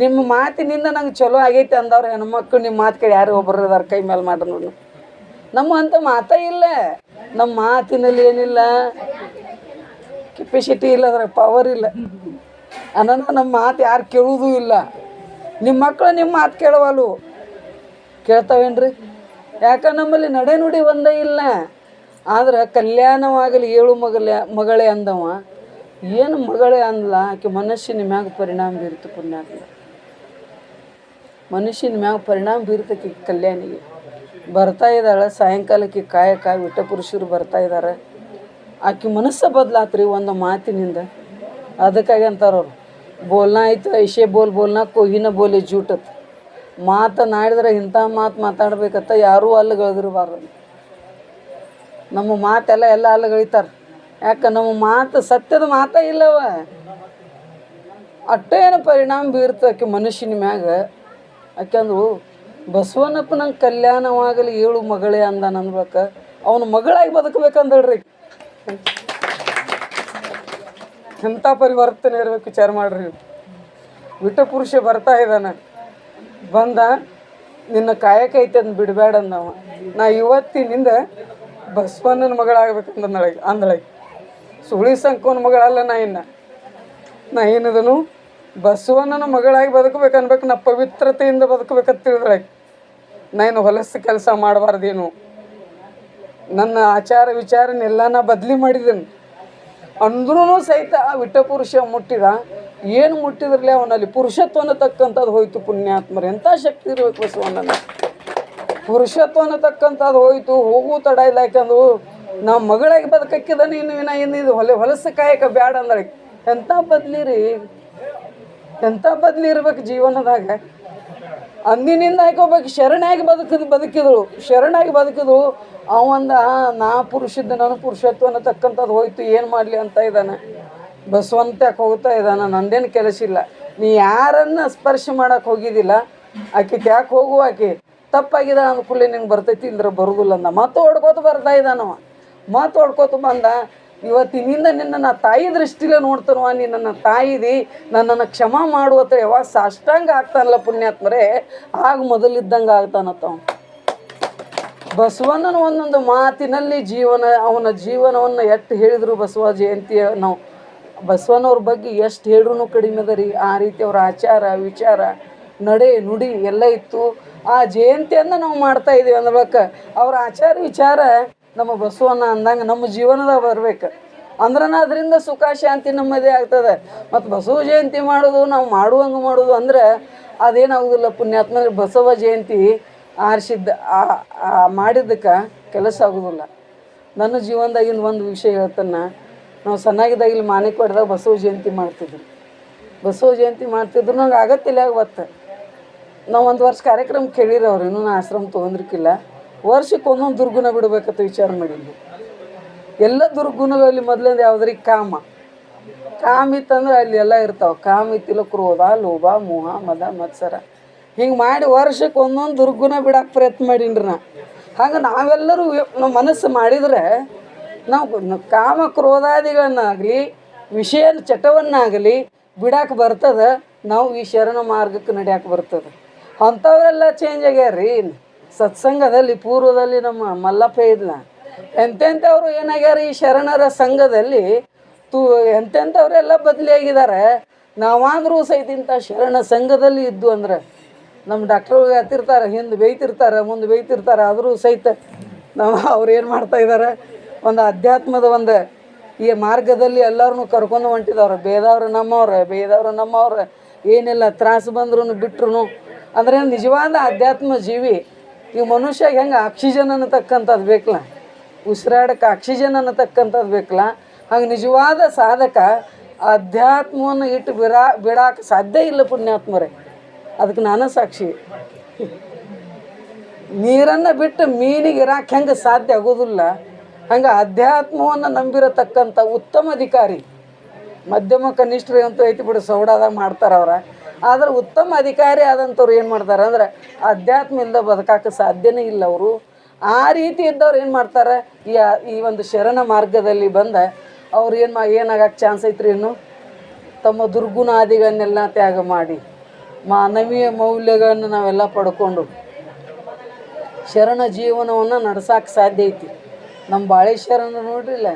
Speaker 2: ನಿಮ್ಮ ಮಾತಿನಿಂದ ನಂಗೆ ಚಲೋ ಆಗೈತೆ ಅಂದವ್ರು ಹೆಣ್ಮಕ್ಳು ನಿಮ್ಮ ಮಾತು ಕೇಳಿ ಯಾರು ಒಬ್ಬರು ಅದಾರ ಕೈ ಮೇಲೆ ಮಾಡ್ರಿ ನೋಡಿ. ನಮ್ಮ ಅಂಥ ಮಾತೇ ಇಲ್ಲ. ನಮ್ಮ ಮಾತಿನಲ್ಲಿ ಏನಿಲ್ಲ, ಕೆಪಾಸಿಟಿ ಇಲ್ಲ, ಅದ್ರ ಪವರ್ ಇಲ್ಲ. ಅನ್ನೋದು ನಮ್ಮ ಮಾತು ಯಾರು ಕೇಳುವುದೂ ಇಲ್ಲ. ನಿಮ್ಮ ಮಕ್ಕಳು ನಿಮ್ಮ ಮಾತು ಕೇಳವಲ್ಲು. ಕೇಳ್ತಾವೇನ್ರಿ? ಯಾಕೆ ನಮ್ಮಲ್ಲಿ ನಡೆ ನುಡಿ ಒಂದೇ ಇಲ್ಲ. ಆದ್ರೆ ಕಲ್ಯಾಣವಾಗಲಿ 7 ಮಗಳೇ ಅಂದವ. ಏನು ಮಗಳೇ ಅಂದ್ಲ? ಆಕೆ ಮನುಷ್ಯನ ಮ್ಯಾಗ ಪರಿಣಾಮ ಬೀರ್ತು. ಪುಣ್ಯಾತ್ಮ ಮನುಷ್ಯನ ಮ್ಯಾಗ ಪರಿಣಾಮ ಬೀರ್ತಕ್ಕೆ. ಕಲ್ಯಾಣಿಗೆ ಬರ್ತಾ ಇದ್ದಾಳೆ ಸಾಯಂಕಾಲಕ್ಕೆ ಕಾಯಕ. ವಿಟ್ಟ ಪುರುಷರು ಬರ್ತಾ ಇದ್ದಾರೆ. ಆಕೆ ಮನಸ್ಸು ಬದಲಾತ್ರಿ ಒಂದು ಮಾತಿನಿಂದ. ಅದಕ್ಕಾಗಿ ಅಂತಾರವ್ರು, ಬೋಲ್ನಾ ಆಯ್ತು ಐಶೆ ಬೋಲ್ನಾ ಕೊಹಿನ ಬೋಲೆ ಜೂಟತ್. ಮಾತನಾಡಿದ್ರೆ ಇಂಥ ಮಾತು ಮಾತಾಡ್ಬೇಕತ್ತ ಯಾರೂ ಅಲ್ಲಗಳಿದಿರಬಾರ್ದು. ನಮ್ಮ ಮಾತೆಲ್ಲ ಅಲ್ಲಗಳಿತಾರೆ. ಯಾಕೆ? ನಮ್ಮ ಮಾತು ಸತ್ಯದ ಮಾತೇ ಇಲ್ಲವ. ಅಷ್ಟೇನು ಪರಿಣಾಮ ಬೀರ್ತಕ್ಕೆ ಮನುಷ್ಯನ ಮ್ಯಾಗ. ಯಾಕೆಂದ್ರು ಬಸವಣ್ಣಪ್ಪ ನಂಗೆ ಕಲ್ಯಾಣವಾಗಲಿ 7 ಮಗಳೇ ಅಂದ ಅನ್ಬೇಕು. ಅವನ ಮಗಳಾಗಿ ಬದುಕಬೇಕಂದಳ್ರಿ. ಎಂಥ ಪರಿವರ್ತನೆ ಇರ್ಬೇಕು ವಿಚಾರ ಮಾಡ್ರಿ. ವಿಟ ಪುರುಷ ಬರ್ತಾ ಇದ್ದಾನೆ. ಬಂದ ನಿನ್ನ ಕಾಯಕೈತೆ ಅಂದು ಬಿಡಬೇಡ ಅಂದವ. ನಾ ಇವತ್ತಿನಿಂದ ಬಸವಣ್ಣನ ಮಗಳಾಗಬೇಕಂದಳಗೆ. ಸುಳಿ ಸಂಕೋನ ಮಗಳಲ್ಲ. ನಾ ಏನಿದನು ಬಸವಣ್ಣನ ಮಗಳಾಗಿ ಬದುಕಬೇಕು ಅನ್ಬೇಕು. ನಾ ಪವಿತ್ರತೆಯಿಂದ ಬದುಕಬೇಕಂತ ತಿಳಿದಳಗೆ. ನಾನು ಹೊಲಸು ಕೆಲಸ ಮಾಡಬಾರ್ದೇನು. ನನ್ನ ಆಚಾರ ವಿಚಾರನೆಲ್ಲ ನಾ ಬದಲಿ ಮಾಡಿದ್ದೇನೆ ಅಂದ್ರೂ ಸಹಿತ ಆ ವಿಟ್ಟ ಪುರುಷ ಮುಟ್ಟಿದ. ಏನು ಮುಟ್ಟಿದ್ರಲ್ಲೇ ಅವನಲ್ಲಿ ಪುರುಷತ್ವ ಅನ್ನತಕ್ಕಂಥದ್ದು ಹೋಯ್ತು. ಪುಣ್ಯಾತ್ಮರು ಎಂಥ ಶಕ್ತಿ ಇರಬೇಕು ಬಸವಣ್ಣನ. ಪುರುಷತ್ವ ಅನ್ನತಕ್ಕಂಥದ್ದು ಹೋಯ್ತು. ಹೋಗು ತಡ ಇಲ್ಲ. ಯಾಕಂದು ನಾವು ಮಗಳಾಗಿ ಬದುಕಕ್ಕಿದ ನೀನು ಹೊಲಸು ಕಾಯಕ ಬ್ಯಾಡ ಅಂದ್ರೆ ಎಂಥ ಬದ್ಲಿ ರೀ. ಎಂಥ ಬದ್ಲಿ ಇರ್ಬೇಕು ಜೀವನದಾಗ. ಅಂದಿನಿಂದ ಹಾಕೋಬೇಕು. ಶರಣಾಗಿ ಬದುಕಿದಳು. ಶರಣಾಗಿ ಬದುಕಿದು ಅವಂದ ನಾ ಪುರುಷದ್ದು ನನ್ನ ಪುರುಷತ್ವ ಅನ್ನತಕ್ಕಂಥದ್ದು ಹೋಯ್ತು. ಏನು ಮಾಡಲಿ ಅಂತ ಇದ್ದಾನೆ. ಬಸವಂತಕ್ಕೆ ಹೋಗ್ತಾ ಇದ್ದಾನೆ. ನಂದೇನು ಕೆಲಸ ಇಲ್ಲ. ನೀ ಯಾರನ್ನು ಸ್ಪರ್ಶ ಮಾಡೋಕೆ ಹೋಗಿದ್ದಿಲ್ಲ. ಆಕೆ ಯಾಕೆ ಹೋಗುವ? ಆಕೆ ತಪ್ಪಾಗಿದೆ ಅಂದ್ಕೂಲೆ ನಿಂಗೆ ಬರ್ತೈತಿ, ಇಲ್ಲರ ಬರೋದಿಲ್ಲ ಅಂದ. ಮತ್ತೆ ಹೊಡ್ಕೋತ ಬರ್ತಾ ಇದ್ದಾನವ. ಮತ್ತೆ ಹೊಡ್ಕೋತ ಬಂದ. ಇವತ್ತಿನಿಂದ ನಿನ್ನ ತಾಯಿ ದೃಷ್ಟಿಲೇ ನೋಡ್ತಾನವ. ನೀ ನನ್ನ ತಾಯಿದಿ, ನನ್ನನ್ನು ಕ್ಷಮ ಮಾಡುವತ್ತ ಯಾವಾಗ ಸಾಷ್ಟಾಂಗ ಆಗ್ತಾನಲ್ಲ ಪುಣ್ಯಾತ್ಮರೇ, ಆಗ ಮೊದಲಿದ್ದಂಗೆ ಆಗ್ತಾನತ್ತವ. ಬಸವಣ್ಣನ ಒಂದೊಂದು ಮಾತಿನಲ್ಲಿ ಅವನ ಜೀವನವನ್ನು ಎಷ್ಟು ಹೇಳಿದ್ರು ಬಸವ ಜಯಂತಿಯ ನಾವು ಬಸವಣ್ಣವ್ರ ಬಗ್ಗೆ ಎಷ್ಟು ಹೇಳ್ರೂ ಕಡಿಮೆ ಅದ ರೀ. ಆ ರೀತಿ ಅವ್ರ ಆಚಾರ ವಿಚಾರ ನಡೆ ನುಡಿ ಎಲ್ಲ ಇತ್ತು. ಆ ಜಯಂತಿಯನ್ನು ನಾವು ಮಾಡ್ತಾ ಇದ್ದೀವಿ ಅಂದ್ಬೇಕು. ಅವ್ರ ಆಚಾರ ವಿಚಾರ ನಮ್ಮ ಬಸವಣ್ಣ ಅಂದಂಗೆ ನಮ್ಮ ಜೀವನದಾಗ ಬರ್ಬೇಕು. ಅಂದ್ರೆ ಅದರಿಂದ ಸುಖ ಶಾಂತಿ ನೆಮ್ಮದಿ ಆಗ್ತದೆ. ಮತ್ತು ಬಸವ ಜಯಂತಿ ಮಾಡೋದು ನಾವು ಮಾಡುವಂಗೆ ಮಾಡೋದು ಅಂದ್ರೆ ಅದೇನಾಗೋದಿಲ್ಲ ಪುಣ್ಯಾತ್ಮ. ಬಸವ ಜಯಂತಿ ಆರಿಸಿದ್ದ ಮಾಡಿದ್ದಕ್ಕೆ ಕೆಲಸ ಆಗೋದಿಲ್ಲ. ನನ್ನ ಜೀವನದಾಗಿಂದ ಒಂದು ವಿಷಯ ಹೇಳ್ತಾನೆ. ನಾವು ಸಣ್ಣಾಗಿದ್ದಾಗ ಇಲ್ಲಿ ಮಾನಿಕ್ವಾಡ್ದಾಗ ಬಸವ ಜಯಂತಿ ಮಾಡ್ತಿದ್ರು. ಬಸವ ಜಯಂತಿ ಮಾಡ್ತಿದ್ರು. ನಂಗೆ ಆಗತ್ತಿಲ್ಲ ಅವತ್ತು. ನಾವು 1 ವರ್ಷ ಕಾರ್ಯಕ್ರಮ ಕೇಳಿರವ್ರು. ಇನ್ನೂ ನಾ ಆಶ್ರಮ ತೊಗೊಂಡ್ರಿಕ್ಕಿಲ್ಲ. ವರ್ಷಕ್ಕೆ ಒಂದೊಂದು ದುರ್ಗುಣ ಬಿಡ್ಬೇಕಂತ ವಿಚಾರ ಮಾಡಿದ್ವಿ. ಎಲ್ಲ ದುರ್ಗುಣಗಳಲ್ಲಿ ಮೊದಲಿಂದ ಯಾವುದ್ರಿ? ಕಾಮ ಇತ್ತಂದ್ರೆ ಅಲ್ಲಿ ಎಲ್ಲ ಇರ್ತಾವೆ. ಕಾಮ ಇತ್ತಿಲ್ಲ ಕ್ರೋಧ ಲೋಭ ಮೋಹ ಮದ ಮತ್ಸರ. ಹಿಂಗೆ ಮಾಡಿ ವರ್ಷಕ್ಕೆ ಒಂದೊಂದು ದುರ್ಗುಣ ಬಿಡೋಕೆ ಪ್ರಯತ್ನ ಮಾಡೀನಿ ನಾ. ಹಂಗೆ ನಾವೆಲ್ಲರೂ ನಮ್ಮ ಮನಸ್ಸು ಮಾಡಿದರೆ ನಾವು ಕಾಮ ಕ್ರೋಧಾದಿಗಳನ್ನಾಗಲಿ ವಿಷಯ ಚಟವನ್ನಾಗಲಿ ಬಿಡಾಕೆ ಬರ್ತದೆ. ನಾವು ಈ ಶರಣ ಮಾರ್ಗಕ್ಕೆ ನಡೆಯಕ್ಕೆ ಬರ್ತದೆ. ಅಂಥವರೆಲ್ಲ ಚೇಂಜ್ ಆಗ್ಯಾರ್ರಿ. ಸತ್ಸಂಗದಲ್ಲಿ ಪೂರ್ವದಲ್ಲಿ ನಮ್ಮ ಮಲ್ಲಪ್ಪ ಇದ್ಲ. ಎಂತೆಂಥವ್ರು ಏನಾಗ್ಯಾರ ಈ ಶರಣರ ಸಂಘದಲ್ಲಿ ಎಂತೆಂಥವ್ರೆಲ್ಲ ಬದಲಿಯಾಗಿದ್ದಾರೆ. ನಾವಾದರೂ ಸಹಿತ ಇಂಥ ಶರಣ ಸಂಘದಲ್ಲಿ ಇದ್ದು ಅಂದ್ರೆ ನಮ್ಮ ಡಾಕ್ಟ್ರು ಹತ್ತಿರ್ತಾರೆ, ಹಿಂದೆ ಬೇಯ್ತಿರ್ತಾರೆ, ಮುಂದೆ ಬೇಯ್ತಿರ್ತಾರೆ. ಆದರೂ ಸಹಿತ ಅವ್ರು ಏನು ಮಾಡ್ತಾಯಿದ್ದಾರೆ? ಒಂದು ಅಧ್ಯಾತ್ಮದ ಈ ಮಾರ್ಗದಲ್ಲಿ ಎಲ್ಲರನ್ನೂ ಕರ್ಕೊಂಡು ಹೊಂಟಿದವ್ರು. ಬೇದವ್ರು ನಮ್ಮವ್ರು ಏನಿಲ್ಲ ತ್ರಾಸು ಬಂದ್ರೂ ಬಿಟ್ರು ಅಂದರೆ ನಿಜವಾದ ಅಧ್ಯಾತ್ಮ ಜೀವಿ. ಈ ಮನುಷ್ಯ ಹೆಂಗೆ ಆಕ್ಸಿಜನ್ ಅನ್ನತಕ್ಕಂಥದ್ದು ಬೇಕಲ್ಲ, ಉಸಿರಾಡಕ್ಕೆ ಆಕ್ಸಿಜನ್ ಅನ್ನತಕ್ಕಂಥದ್ದು ಬೇಕಲ್ಲ, ಹಂಗೆ ನಿಜವಾದ ಸಾಧಕ ಅಧ್ಯಾತ್ಮವನ್ನು ಇಟ್ಟು ಬಿಡಾಕೆ ಸಾಧ್ಯ ಇಲ್ಲ ಪುಣ್ಯಾತ್ಮರೇ. ಅದಕ್ಕೆ ನಾನು ಸಾಕ್ಷಿ. ನೀರನ್ನು ಬಿಟ್ಟು ಮೀನಿಗೆ ಇರಾಕೆ ಹೆಂಗೆ ಸಾಧ್ಯ ಆಗೋದಿಲ್ಲ, ಹಂಗೆ ಅಧ್ಯಾತ್ಮವನ್ನು ನಂಬಿರತಕ್ಕಂಥ ಉತ್ತಮ ಅಧಿಕಾರಿ, ಮಧ್ಯಮ ಕನಿಷ್ಠರು ಅಂತೂ ಐತಿ ಬಿಡು, ಸೌಡಾದಾಗ ಮಾಡ್ತಾರೆ ಅವ್ರ. ಆದ್ರೆ ಉತ್ತಮ ಅಧಿಕಾರಿ ಆದಂಥವ್ರು ಏನು ಮಾಡ್ತಾರೆ ಅಂದ್ರೆ ಅಧ್ಯಾತ್ಮ ಇಲ್ಲದ ಬದುಕಕ್ಕೆ ಸಾಧ್ಯನೇ ಇಲ್ಲ ಅವರು. ಆ ರೀತಿ ಇದ್ದವ್ರು ಏನು ಮಾಡ್ತಾರೆ, ಈ ಒಂದು ಶರಣ ಮಾರ್ಗದಲ್ಲಿ ಬಂದ ಅವ್ರು ಏನಾಗಕ್ಕೆ ಚಾನ್ಸ್ ಐತ್ರಿ, ಇನ್ನು ತಮ್ಮ ದುರ್ಗುಣಾದಿಗಳನ್ನೆಲ್ಲ ತ್ಯಾಗ ಮಾಡಿ ಮಾನವೀಯ ಮೌಲ್ಯಗಳನ್ನು ನಾವೆಲ್ಲ ಪಡ್ಕೊಂಡು ಶರಣ ಜೀವನವನ್ನು ನಡ್ಸಕ್ಕೆ ಸಾಧ್ಯ ಐತಿ. ನಮ್ಮ ಬಾಳೆ ಶರಣ ನೋಡ್ರಿಲ್ಲ,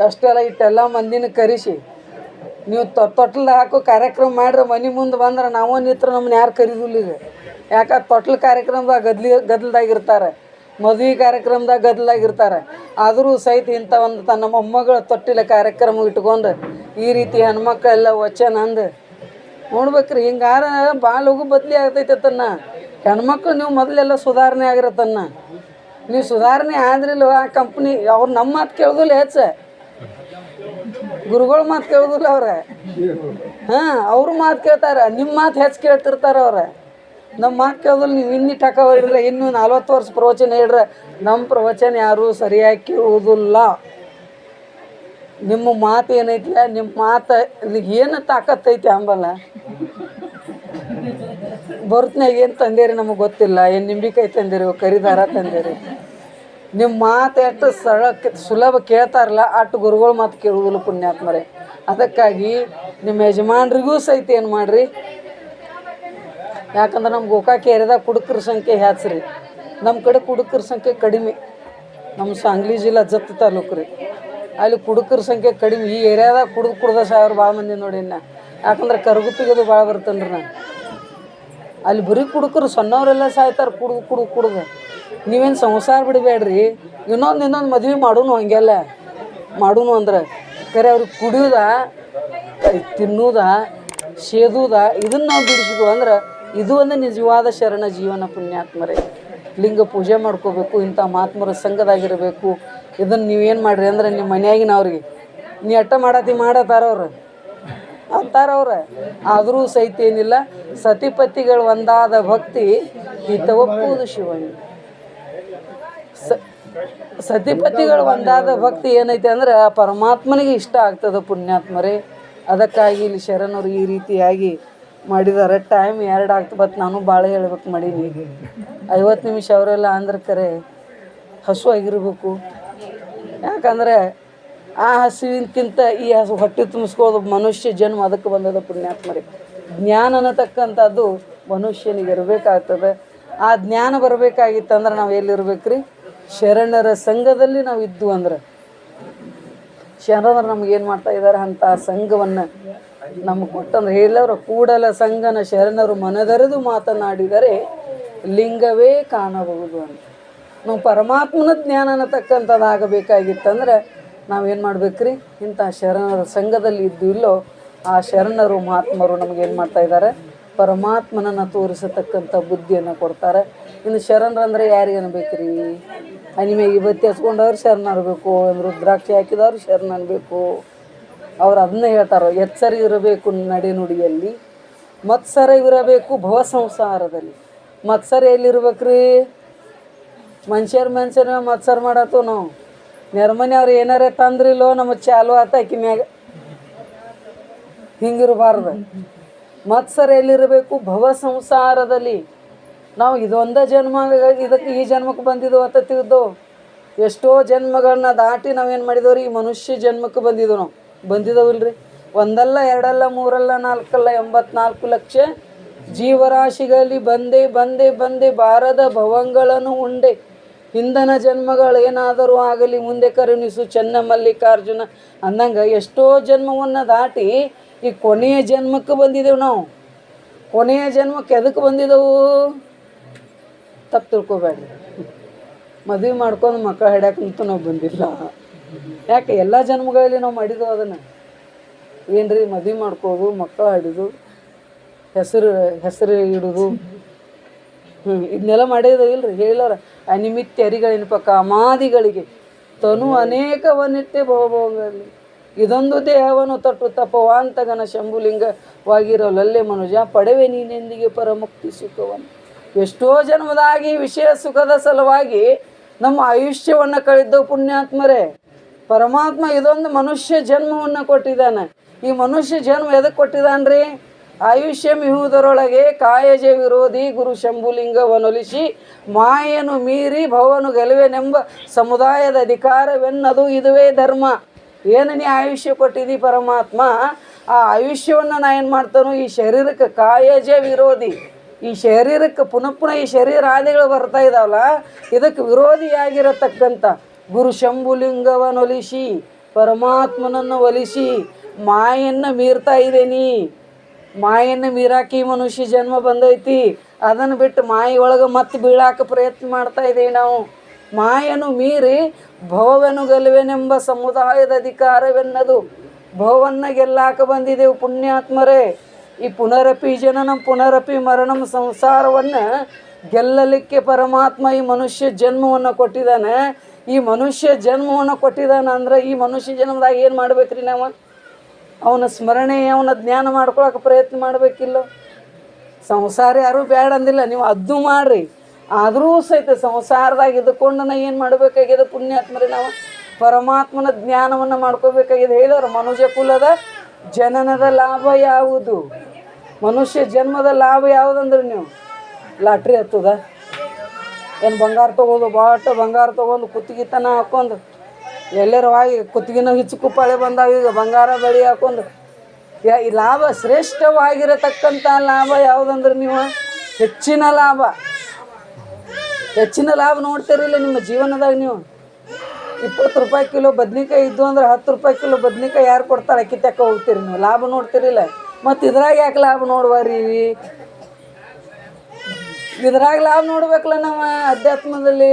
Speaker 2: ಅಷ್ಟೆಲ್ಲ ಇಟ್ಟೆಲ್ಲ ಮಂದಿನ ಕರೆಸಿ ನೀವು ತೊಟ್ಲು ಹಾಕೋ ಕಾರ್ಯಕ್ರಮ ಮಾಡ್ರೆ ಮನೆ ಮುಂದೆ ಬಂದ್ರೆ ನಾವು ನಿತ್ರ ನಮ್ಮನ್ನ ಯಾರು ಕರೀದಿಲ್ಲ ಈಗ. ಯಾಕೆ ತೊಟ್ಲು ಕಾರ್ಯಕ್ರಮದಾಗ ಗದ್ದಲ್ದಾಗಿರ್ತಾರೆ, ಮದುವೆ ಕಾರ್ಯಕ್ರಮದಾಗ ಗದ್ದಲಾಗಿರ್ತಾರೆ. ಆದರೂ ಸಹಿತ ಇಂಥ ಒಂದು ತನ್ನ ಮೊಮ್ಮಗಳ ತೊಟ್ಟಿಲ ಕಾರ್ಯಕ್ರಮ ಇಟ್ಕೊಂಡು ಈ ರೀತಿ ಹೆಣ್ಮಕ್ಳೆಲ್ಲ ವಚನ ಅಂದು ನೋಡ್ಬೇಕ್ರಿ. ಹಿಂಗಾರ ಭಾಳ ಲಘು ಬದಲಿ ಆಗ್ತೈತೆ ತನ್ನ ಹೆಣ್ಮಕ್ಳು. ನೀವು ಮೊದಲೆಲ್ಲ ಸುಧಾರಣೆ ಆಗಿರತ್ತನ್ನ, ನೀವು ಸುಧಾರಣೆ ಆದ್ರಿಲ್ಲ ಆ ಕಂಪ್ನಿ ಅವ್ರು ನಮ್ಮ ಮಾತು ಕೇಳೋದಿಲ್ಲ, ಹೆಚ್ಚು ಗುರುಗಳ ಮಾತು ಕೇಳೋದಿಲ್ಲ ಅವ್ರೆ. ಅವ್ರ ಮಾತು ಕೇಳ್ತಾರೆ, ನಿಮ್ಮ ಮಾತು ಹೆಚ್ಚು ಕೇಳ್ತಿರ್ತಾರೆ ಅವ್ರೆ. ನಮ್ಮ ಮಾತು ಕೇಳೋದಿಲ್ಲ. ನೀವು ಇನ್ನಿಟ್ಟು ಹಾಕೋರಿಲ್ಲ, ಇನ್ನೂ 40 ವರ್ಷ ಪ್ರವಚನ ಹೇಳ್ರೆ ನಮ್ಮ ಪ್ರವಚನ ಯಾರೂ ಸರಿಯಾಗಿ ಕೇಳುವುದಿಲ್ಲ. ನಿಮ್ಮ ಮಾತು ಏನೈತಿಲ್ಲ, ನಿಮ್ಮ ಮಾತು ಏನು ತಾಕತ್ತೈತಿ ಅಂಬಲ್ಲ. ಬರ್ತನಾಗ ಏನು ತಂದೇರಿ ನಮಗೆ ಗೊತ್ತಿಲ್ಲ, ಏನು ನಿಂಬಿಕಾಯಿ ತಂದಿರಿ, ಕರಿದಾರ ತಂದೇರಿ. ನಿಮ್ಮ ಮಾತು ಎಷ್ಟು ಸುಲಭ ಕೇಳ್ತಾರಲ್ಲ ಅಷ್ಟು ಗುರುಗಳ ಮಾತು ಕೇಳುವುದಿಲ್ಲ ಪುಣ್ಯಾತ್ಮರೇ. ಅದಕ್ಕಾಗಿ ನಿಮ್ಮ ಯಜಮಾನ್ರಿಗೂ ಸಹಿತ ಏನು ಮಾಡಿರಿ, ಯಾಕಂದ್ರೆ ನಮ್ಮ ಗೋಕಾಕ್ ಏರಿಯಾದಾಗ ಕುಡುಕರ ಸಂಖ್ಯೆ ಹೆಚ್ಚ್ರಿ. ನಮ್ಮ ಕಡೆ ಕುಡುಕರ ಸಂಖ್ಯೆ ಕಡಿಮೆ. ನಮ್ಮ ಸಾಂಗ್ಲಿ ಜಿಲ್ಲಾ ಜತ್ ತಾಲೂಕು ರೀ, ಅಲ್ಲಿ ಕುಡುಕರ ಸಂಖ್ಯೆ ಕಡಿಮೆ. ಈ ಏರಿಯಾದಾಗ ಕುಡ್ದು ಸಾವಿರ ಭಾಳ ಮಂದಿ ನೋಡಿ ಇನ್ನು. ಯಾಕಂದ್ರೆ ಕರಗುಪ್ಪಿಗದು ಭಾಳ ಬರ್ತೇನೆ ರೀ ನಾನು. ಅಲ್ಲಿ ಬರೀ ಕುಡುಕರು ಸಣ್ಣವರೆಲ್ಲ ಸಾಯ್ತಾರೆ ಕುಡ್ದು. ನೀವೇನು ಸಂಸಾರ ಬಿಡಬೇಡ್ರಿ, ಇನ್ನೊಂದು ಮದುವೆ ಮಾಡೋನು ಹಂಗೆಲ್ಲ ಮಾಡೋನು ಅಂದ್ರೆ ಖರೆ ಅವ್ರಿಗೆ ಕುಡಿಯೋದ, ತಿನ್ನೋದ, ಸೇದೋದ ಇದನ್ನು ನಾವು ಬಿಡಿಸಿದ್ವು ಅಂದ್ರೆ ಇದು ಒಂದು ನಿಜವಾದ ಶರಣ ಜೀವನ ಪುಣ್ಯಾತ್ಮರೇ. ಲಿಂಗ ಪೂಜೆ ಮಾಡ್ಕೋಬೇಕು, ಇಂಥ ಮಹಾತ್ಮರ ಸಂಘದಾಗಿರಬೇಕು. ಇದನ್ನು ನೀವೇನು ಮಾಡಿರಿ ಅಂದ್ರೆ ನಿಮ್ಮ ಮನೆಯಾಗಿನವ್ರಿಗೆ ನೀ ಅಟ್ಟ ಮಾಡತ್ತಾರವ್ರು ಅಂತಾರವ್ರೆ. ಆದರೂ ಸಹಿತ ಏನಿಲ್ಲ, ಸತಿಪತಿಗಳು ಒಂದಾದ ಭಕ್ತಿ ಹಿತವಪ್ಪುವುದು ಶಿವಣ್ಣ. ಸತಿಪತಿಗಳು ಒಂದಾದ ಭಕ್ತಿ ಏನೈತೆ ಅಂದ್ರೆ ಪರಮಾತ್ಮನಿಗೆ ಇಷ್ಟ ಆಗ್ತದೆ ಪುಣ್ಯಾತ್ಮರೇ. ಅದಕ್ಕಾಗಿ ಇಲ್ಲಿ ಶರಣರು ಈ ರೀತಿಯಾಗಿ ಮಾಡಿದ್ದಾರೆ. ಟೈಮ್ 2 ಆಗ್ತದೆ, ಬಟ್ ನಾನು ಭಾಳ ಹೇಳ್ಬೇಕು ಮಾಡೀನಿ. 50 ನಿಮಿಷ ಅವರೆಲ್ಲ ಅಂದ್ರೆ ಕರೆ ಹಸುವಾಗಿರ್ಬೇಕು. ಯಾಕಂದರೆ ಆ ಹಸುವಿನಕ್ಕಿಂತ ಈ ಹೊಟ್ಟೆ ತುಂಬಿಸ್ಕೋದು ಮನುಷ್ಯ ಜನ್ಮ ಅದಕ್ಕೆ ಬಂದದ ಪುಣ್ಯಾತ್ಮರೇ. ಜ್ಞಾನ ಅನ್ನತಕ್ಕಂಥದ್ದು ಮನುಷ್ಯನಿಗೆ ಇರಬೇಕಾಗ್ತದೆ. ಆ ಜ್ಞಾನ ಬರಬೇಕಾಗಿತ್ತಂದ್ರೆ ನಾವು ಎಲ್ಲಿರ್ಬೇಕು ರೀ, ಶರಣರ ಸಂಘದಲ್ಲಿ ನಾವು ಇದ್ದು ಅಂದ್ರೆ. ಶರಣರು ನಮಗೇನು ಮಾಡ್ತಾ ಇದ್ದಾರೆ, ಅಂಥ ಸಂಘವನ್ನು ನಮಗೆ ಕೊಟ್ಟಂದ್ರೆ ಹೇಳವ್ರು, ಕೂಡಲ ಸಂಗನ ಶರಣರು ಮನದರೆದು ಮಾತನಾಡಿದರೆ ಲಿಂಗವೇ ಕಾಣಬಹುದು ಅಂತ. ನಾವು ಪರಮಾತ್ಮನ ಜ್ಞಾನ ಅನ್ನತಕ್ಕಂಥದ್ದು ಆಗಬೇಕಾಗಿತ್ತಂದ್ರೆ ನಾವೇನು ಮಾಡ್ಬೇಕ್ರಿ, ಇಂಥ ಶರಣರ ಸಂಘದಲ್ಲಿ ಇದ್ದು ಇಲ್ಲೋ ಆ ಶರಣರು ಮಹಾತ್ಮರು ನಮಗೇನು ಮಾಡ್ತಾಯಿದ್ದಾರೆ, ಪರಮಾತ್ಮನನ್ನು ತೋರಿಸತಕ್ಕಂಥ ಬುದ್ಧಿಯನ್ನು ಕೊಡ್ತಾರೆ. ಇನ್ನು ಶರಣರಂದ್ರೆ ಯಾರಿಗೆ ಅನ್ಬೇಕ್ರಿ, ನಿಮಗೆ ಬತ್ತಿ ಹಚ್ಕೊಂಡವ್ರು ಶರಣ ಅನ್ಬೇಕು, ರುದ್ರಾಕ್ಷಿ ಹಾಕಿದವ್ರು ಶರಣ ಅನ್ಬೇಕು. ಅವ್ರು ಅದನ್ನೇ ಹೇಳ್ತಾರೆ, ಎಚ್ಚರ ಇರಬೇಕು ನಡೆನುಡಿಯಲ್ಲಿ, ಮತ್ಸರ ಇರಬೇಕು ಭವ ಸಂಸಾರದಲ್ಲಿ. ಮತ್ಸರ ಎಲ್ಲಿರ್ಬೇಕ್ರಿ, ಮನುಷ್ಯರ ಮತ್ಸರ ಮಾಡತ್ತೋ ನಾವು. ನೆರ್ಮನೆ ಅವ್ರು ಏನಾರೇ ತಂದ್ರಿಲ್ಲೋ ನಮಗೆ ಚಾಲು ಆತ ಆಕಿ ಮ್ಯಾಗ, ಹಿಂಗಿರಬಾರ್ದು. ಮತ್ಸರ ಎಲ್ಲಿರಬೇಕು ಭವ ಸಂಸಾರದಲ್ಲಿ. ನಾವು ಇದೊಂದೇ ಜನ್ಮ, ಇದಕ್ಕೆ ಈ ಜನ್ಮಕ್ಕೆ ಬಂದಿದ್ದೆವು ಅಂತ ತಿಳಿದವು. ಎಷ್ಟೋ ಜನ್ಮಗಳನ್ನ ದಾಟಿ ನಾವೇನು ಮಾಡಿದೆವು ರೀ, ಈ ಮನುಷ್ಯ ಜನ್ಮಕ್ಕೆ ಬಂದಿದ್ದೆವು. ನಾವು ಬಂದಿದ್ದವಿಲ್ರಿ, ಒಂದಲ್ಲ ಎರಡಲ್ಲ ಮೂರಲ್ಲ ನಾಲ್ಕಲ್ಲ 84 ಲಕ್ಷ ಜೀವರಾಶಿಗಳಲ್ಲಿ ಬಂದೆ ಬಾರದ ಭವಂಗಳನ್ನು ಉಂಡೆ. ಹಿಂದನ ಜನ್ಮಗಳೇನಾದರೂ ಆಗಲಿ ಮುಂದೆ ಕರುಣಿಸು ಚೆನ್ನ ಮಲ್ಲಿಕಾರ್ಜುನ ಅಂದಂಗೆ ಎಷ್ಟೋ ಜನ್ಮವನ್ನು ದಾಟಿ ಈ ಕೊನೆಯ ಜನ್ಮಕ್ಕೆ ಬಂದಿದ್ದೆವು ನಾವು. ಕೊನೆಯ ಜನ್ಮಕ್ಕೆ ಎದಕ್ಕೆ ಬಂದಿದ್ದೆವು ತಪ್ಪು ತಿಳ್ಕೊಬೇಡ್ರಿ. ಮದುವೆ ಮಾಡ್ಕೊಂಡು ಮಕ್ಕಳು ಹಿಡ್ಯಾಕಂತೂ ನಾವು ಬಂದಿಲ್ಲ. ಯಾಕೆ ಎಲ್ಲ ಜನ್ಮಗಳಲ್ಲಿ ನಾವು ಮಾಡಿದೆವು ಅದನ್ನು. ಏನು ರೀ, ಮದುವೆ ಮಾಡ್ಕೋದು, ಮಕ್ಕಳು ಹಿಡಿದು, ಹೆಸರು ಇಡೋದು, ಇದನ್ನೆಲ್ಲ ಮಾಡಿದೇವೆ ಇಲ್ರಿ. ಹೇಳೋರ ಅನಿಮಿತ್ಯ ಅರಿಗಳೇನಪ್ಪ ಕಾಮಾದಿಗಳಿಗೆ ತನು ಅನೇಕವನ್ನಿಟ್ಟೆ ಭವಭೋಗಗಳಲ್ಲಿ ಇದೊಂದು ದೇಹವನ್ನು ತೊಟ್ಟು ತಪವಾಂತಗನ ಶಂಭುಲಿಂಗವಾಗಿರೋಲಲ್ಲೇ ಮನುಜ ಪಡೆವೆ ನೀನೆಂದಿಗೆ ಪರಮುಕ್ತಿ ಸುಖವನ್ನು. ಎಷ್ಟೋ ಜನ್ಮದಾಗಿ ವಿಷಯ ಸುಖದ ಸಲುವಾಗಿ ನಮ್ಮ ಆಯುಷ್ಯವನ್ನು ಕಳೆದವು ಪುಣ್ಯಾತ್ಮರೇ. ಪರಮಾತ್ಮ ಇದೊಂದು ಮನುಷ್ಯ ಜನ್ಮವನ್ನು ಕೊಟ್ಟಿದ್ದಾನೆ. ಈ ಮನುಷ್ಯ ಜನ್ಮ ಎದಕ್ಕೆ ಕೊಟ್ಟಿದ್ದಾನ್ರಿ? ಆಯುಷ್ಯ ಮಿಹುವುದರೊಳಗೆ ಕಾಯಜ ವಿರೋಧಿ ಗುರು ಶಂಭುಲಿಂಗವನೊಲಿಸಿ ಮಾಯನು ಮೀರಿ ಭವನು ಗೆಲುವೆನೆಂಬ ಸಮುದಾಯದ ಅಧಿಕಾರವೆನ್ನದು ಇದುವೇ ಧರ್ಮ. ಏನು ನೀ ಆಯುಷ್ಯ ಕೊಟ್ಟಿದ್ದಿ ಪರಮಾತ್ಮ, ಆ ಆಯುಷ್ಯವನ್ನು ನಾ ಏನು ಮಾಡ್ತಾನೋ ಈ ಶರೀರಕ್ಕೆ ಕಾಯಜ ವಿರೋಧಿ, ಈ ಶರೀರಕ್ಕೆ ಪುನಃ ಈ ಶರೀರಾದಿಗಳು ಬರ್ತಾ ಇದ್ದಾವಲ್ಲ, ಇದಕ್ಕೆ ವಿರೋಧಿಯಾಗಿರತಕ್ಕಂಥ ಗುರು ಶಂಭುಲಿಂಗವನೊಲಿಸಿ ಪರಮಾತ್ಮನನ್ನು ಒಲಿಸಿ ಮಾಯನ್ನು ಮೀರ್ತಾ ಇದ್ದೇನಿ. ಮಾಯನ್ನು ಮೀರಾಕಿ ಮನುಷ್ಯ ಜನ್ಮ ಬಂದೈತಿ. ಅದನ್ನು ಬಿಟ್ಟು ಮಾಯಿ ಒಳಗೆ ಮತ್ತೆ ಬೀಳಾಕ ಪ್ರಯತ್ನ ಮಾಡ್ತಾ ಇದ್ದೀವಿ ನಾವು. ಮಾಯನು ಮೀರಿ ಭವವನ್ನು ಗೆಲ್ಲುವೆನೆಂಬ ಸಮುದಾಯದ ಅಧಿಕಾರವೆನ್ನದು. ಭವವನ್ನು ಗೆಲ್ಲಾಕ ಬಂದಿದ್ದೆವು ಪುಣ್ಯಾತ್ಮರೇ. ಈ ಪುನರಪಿ ಜನನ ಪುನರಪಿ ಮರಣಂ ಸಂಸಾರವನ್ನು ಗೆಲ್ಲಲಿಕ್ಕೆ ಪರಮಾತ್ಮ ಈ ಮನುಷ್ಯ ಜನ್ಮವನ್ನು ಕೊಟ್ಟಿದ್ದಾನೆ. ಈ ಮನುಷ್ಯ ಜನ್ಮವನ್ನು ಕೊಟ್ಟಿದ್ದಾನೆ ಅಂದ್ರೆ ಈ ಮನುಷ್ಯ ಜನ್ಮದಾಗ ಏನು ಮಾಡ್ಬೇಕ್ರಿ ನಾವು? ಅವನ ಸ್ಮರಣೆ, ಅವನ ಜ್ಞಾನ ಮಾಡ್ಕೊಳಕ್ಕೆ ಪ್ರಯತ್ನ ಮಾಡಬೇಕಿಲ್ಲ. ಸಂಸಾರ ಯಾರೂ ಬೇಡ ಅಂದಿಲ್ಲ, ನೀವು ಅದು ಮಾಡಿರಿ. ಆದರೂ ಸಹಿತ ಸಂಸಾರದಾಗ ಇದ್ದುಕೊಂಡು ನಾ ಏನು ಮಾಡಬೇಕಾಗಿದೆ ಪುಣ್ಯಾತ್ಮರಿ? ನಾವು ಪರಮಾತ್ಮನ ಜ್ಞಾನವನ್ನು ಮಾಡ್ಕೋಬೇಕಾಗಿದೆ. ಹೇಳಿದವರು ಮನುಜ ಕುಲದ ಜನನದ ಲಾಭ ಯಾವುದು? ಮನುಷ್ಯ ಜನ್ಮದ ಲಾಭ ಯಾವುದಂದ್ರೆ ನೀವು ಲಾಟ್ರಿ ಹತ್ತದ, ಏನು ಬಂಗಾರ ತೊಗೋದು, ಬಾಟ ಬಂಗಾರ ತೊಗೊಂಡು ಕುತ್ತಿಗೆತನ ಹಾಕೊಂಡು ಎಲ್ಲರೂ ಆಗಿ ಕುತ್ತಿಗೆನ ಹಿಚ್ಚುಕುಪ್ಪಾಳೆ ಬಂದಾವ. ಈಗ ಬಂಗಾರ ಬಳಿ ಹಾಕೊಂಡು ಈ ಲಾಭ ಶ್ರೇಷ್ಠವಾಗಿರತಕ್ಕಂಥ ಲಾಭ ಯಾವುದಂದ್ರೆ ನೀವು ಹೆಚ್ಚಿನ ಲಾಭ. ಹೆಚ್ಚಿನ ಲಾಭ ನೋಡ್ತೀರಿಲ್ಲ ನಿಮ್ಮ ಜೀವನದಾಗ. ನೀವು 20 ರೂಪಾಯಿ ಕಿಲೋ ಬದ್ನಿಕಾಯಿ ಇದ್ದು ಅಂದ್ರೆ 10 ರೂಪಾಯಿ ಕಿಲೋ ಬದ್ನಿಕಾಯಿ ಯಾರು ಕೊಡ್ತಾರೆ? ಅಕ್ಕಿ ತಕ್ಕ ಹೋಗ್ತೀರಿ ನೀವು, ಲಾಭ ನೋಡ್ತಿರಿಲ್ಲ. ಮತ್ತು ಇದ್ರಾಗ ಯಾಕೆ ಲಾಭ ನೋಡುವರಿ? ಇದ್ರಾಗ ಲಾಭ ನೋಡ್ಬೇಕಲ್ಲ ನಾವು ಅಧ್ಯಾತ್ಮದಲ್ಲಿ.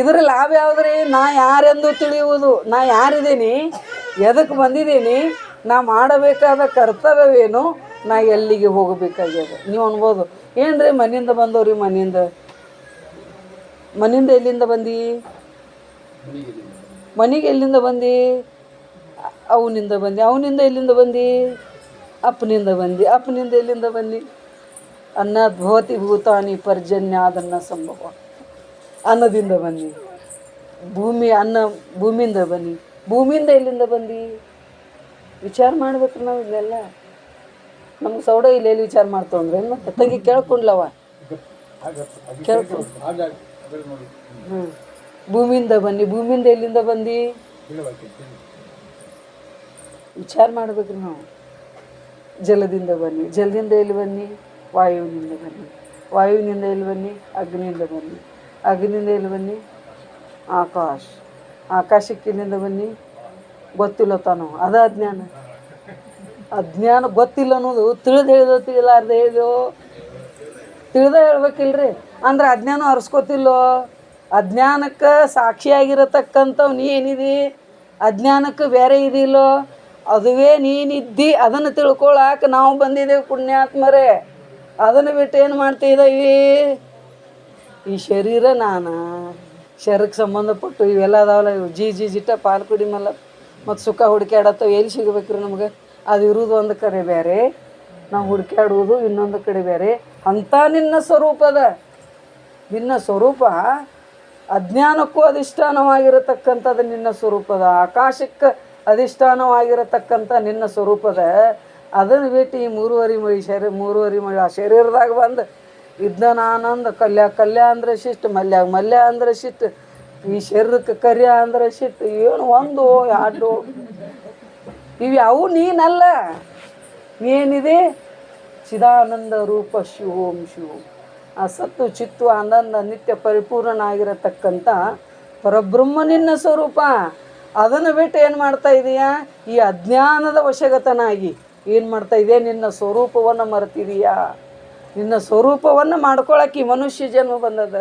Speaker 2: ಇದ್ರ ಲಾಭ ಯಾವುದ್ರಿ? ನಾ ಯಾರೆಂದು ತಿಳಿಯುವುದು, ನಾ ಯಾರಿದ್ದೀನಿ, ಎದಕ್ಕೆ ಬಂದಿದ್ದೀನಿ, ನಾ ಮಾಡಬೇಕಾದ ಕರ್ತವ್ಯವೇನು, ನಾ ಎಲ್ಲಿಗೆ ಹೋಗಬೇಕಾಗ್ಯದ. ನೀವು ಅನ್ಬೋದು ಏನು ರೀ ಮನೆಯಿಂದ ಬಂದವ್ರಿ, ಮನೆಯಿಂದ ಎಲ್ಲಿಂದ ಬಂದು? ಮನೆಗೆ ಎಲ್ಲಿಂದ ಬಂದು? ಅವನಿಂದ ಬಂದು. ಅವನಿಂದ ಎಲ್ಲಿಂದ ಬಂದು? ಅಪ್ಪನಿಂದ ಬಂದು. ಅಪ್ಪನಿಂದ ಎಲ್ಲಿಂದ ಬಂದು? ಅನ್ನದ್ಭವತಿ ಭೂತಾನಿ ಪರ್ಜನ್ಯ ಅದನ್ನ ಸಂಭವ. ಅನ್ನದಿಂದ ಬನ್ನಿ. ಭೂಮಿಯಿಂದ ಬನ್ನಿ. ಭೂಮಿಯಿಂದ ಎಲ್ಲಿಂದ ಬಂದು? ವಿಚಾರ ಮಾಡ್ಬೇಕು ನಾವು. ಇಲ್ಲೆಲ್ಲ ನಮ್ಗೆ ಸೌಡ ಇಲ್ಲಿ ಎಲ್ಲಿ ವಿಚಾರ ಮಾಡ್ತಾವ ಅಂದ್ರೆ ಮತ್ತೆ ತಂಗಿ ಕೇಳ್ಕೊಂಡ್ಲವ ಕೇಳ್ಕೊಂಡು. ಭೂಮಿಯಿಂದ ಬನ್ನಿ. ಭೂಮಿಯಿಂದ ಎಲ್ಲಿಂದ ಬಂದು? ವಿಚಾರ ಮಾಡ್ಬೇಕ್ರಿ ನಾವು. ಜಲದಿಂದ ಬನ್ನಿ. ಜಲದಿಂದ ಎಲ್ಲಿ ಬನ್ನಿ? ವಾಯುವಿನಿಂದ ಬನ್ನಿ. ವಾಯುವಿನಿಂದ ಎಲ್ಲಿ ಬನ್ನಿ? ಅಗ್ನಿಯಿಂದ ಬನ್ನಿ. ಅಗ್ನಿಯಿಂದ ಎಲ್ಲಿ ಬನ್ನಿ? ಆಕಾಶಕ್ಕೆ ಎಲ್ಲಿಂದ ಬನ್ನಿ? ಗೊತ್ತಿಲ್ಲ ತಾನು. ಅದ ಅಜ್ಞಾನ. ಅಜ್ಞಾನ ಗೊತ್ತಿಲ್ಲ ಅನ್ನೋದು ತಿಳಿದು ಹೇಳಿದೋ ತಿಳಿಲಾರ್ದೆ ಹೇಳಿದೋ? ತಿಳಿದ ಹೇಳ್ಬೇಕಿಲ್ರಿ. ಅಂದ್ರೆ ಅಜ್ಞಾನ ಅರ್ಸ್ಕೊತಿಲ್ಲೋ? ಅಜ್ಞಾನಕ್ಕೆ ಸಾಕ್ಷಿಯಾಗಿರತಕ್ಕಂಥವು ನೀ ಏನಿದಿ? ಅಜ್ಞಾನಕ್ಕೆ ಬೇರೆ ಇದಿಲ್ಲೋ? ಅದುವೇ ನೀನಿದ್ದಿ. ಅದನ್ನು ತಿಳ್ಕೊಳಾಕ ನಾವು ಬಂದಿದ್ದೇವೆ ಪುಣ್ಯಾತ್ಮರೇ. ಅದನ್ನು ಬಿಟ್ಟು ಏನು ಮಾಡ್ತಿದ್ದೀವಿ? ಈ ಶರೀರ ನಾನು, ಶರೀರಕ್ಕೆ ಸಂಬಂಧಪಟ್ಟು ಇವೆಲ್ಲ ಅದಾವಲ್ಲ, ಇವು ಜಿಟ್ಟ ಪಾಲು ಕುಡಿ ಮಲ್ಲ ಮತ್ತು ಸುಖ ಹುಡುಕ್ಯಾಡತ್ತವ. ಎಲ್ಲಿ ಸಿಗಬೇಕ್ರಿ ನಮ್ಗೆ? ಅದು ಇರುವುದು ಒಂದು ಕಡೆ ಬೇರೆ, ನಾವು ಹುಡುಕ್ಯಾಡುವುದು ಇನ್ನೊಂದು ಕಡೆ ಬೇರೆ. ಅಂಥ ನಿನ್ನ ಸ್ವರೂಪದ ನಿನ್ನ ಸ್ವರೂಪ ಅಜ್ಞಾನಕ್ಕೂ ಅಧಿಷ್ಠಾನವಾಗಿರತಕ್ಕಂಥದ್ದು ನಿನ್ನ ಸ್ವರೂಪದ. ಆಕಾಶಕ್ಕೆ ಅಧಿಷ್ಠಾನವಾಗಿರತಕ್ಕಂಥ ನಿನ್ನ ಸ್ವರೂಪದ. ಅದನ್ನು ಬಿಟ್ಟು ಈ 3.5 ಮಳಿ 3.5 ಮಳಿ ಆ ಶರೀರದಾಗ ಬಂದು ಇದ್ದನ ಆನಂದ ಕಲ್ಯ ಅಂದ್ರೆ ಶಿಷ್ಟು, ಮಲ್ಯ ಅಂದ್ರೆ ಶಿಟ್ಟು, ಈ ಶರೀರಕ್ಕೆ ಕರ್ಯ ಅಂದ್ರೆ ಶಿಟ್ಟು. ಏನು ಒಂದು ಎರಡು ಇವು ನೀನಲ್ಲ. ಏನಿದೆ? ಚಿದಾನಂದ ರೂಪ ಶಿವೋಂ ಶಿವೋಂ. ಆ ಸತ್ತು ಚಿತ್ತು ಆನಂದ ನಿತ್ಯ ಪರಿಪೂರ್ಣನಾಗಿರತಕ್ಕಂಥ ಪರಬ್ರಹ್ಮ ನಿನ್ನ ಸ್ವರೂಪ. ಅದನ್ನು ಬಿಟ್ಟು ಏನು ಮಾಡ್ತಾ ಇದೀಯಾ? ಈ ಅಜ್ಞಾನದ ವಶಗತನಾಗಿ ಏನು ಮಾಡ್ತಾ ಇದೆಯಾ? ನಿನ್ನ ಸ್ವರೂಪವನ್ನು ಮರೆತಿದೀಯಾ? ನಿನ್ನ ಸ್ವರೂಪವನ್ನು ಮಾಡ್ಕೊಳಕ್ಕೆ ಈ ಮನುಷ್ಯ ಜನ್ಮ ಬಂದದ.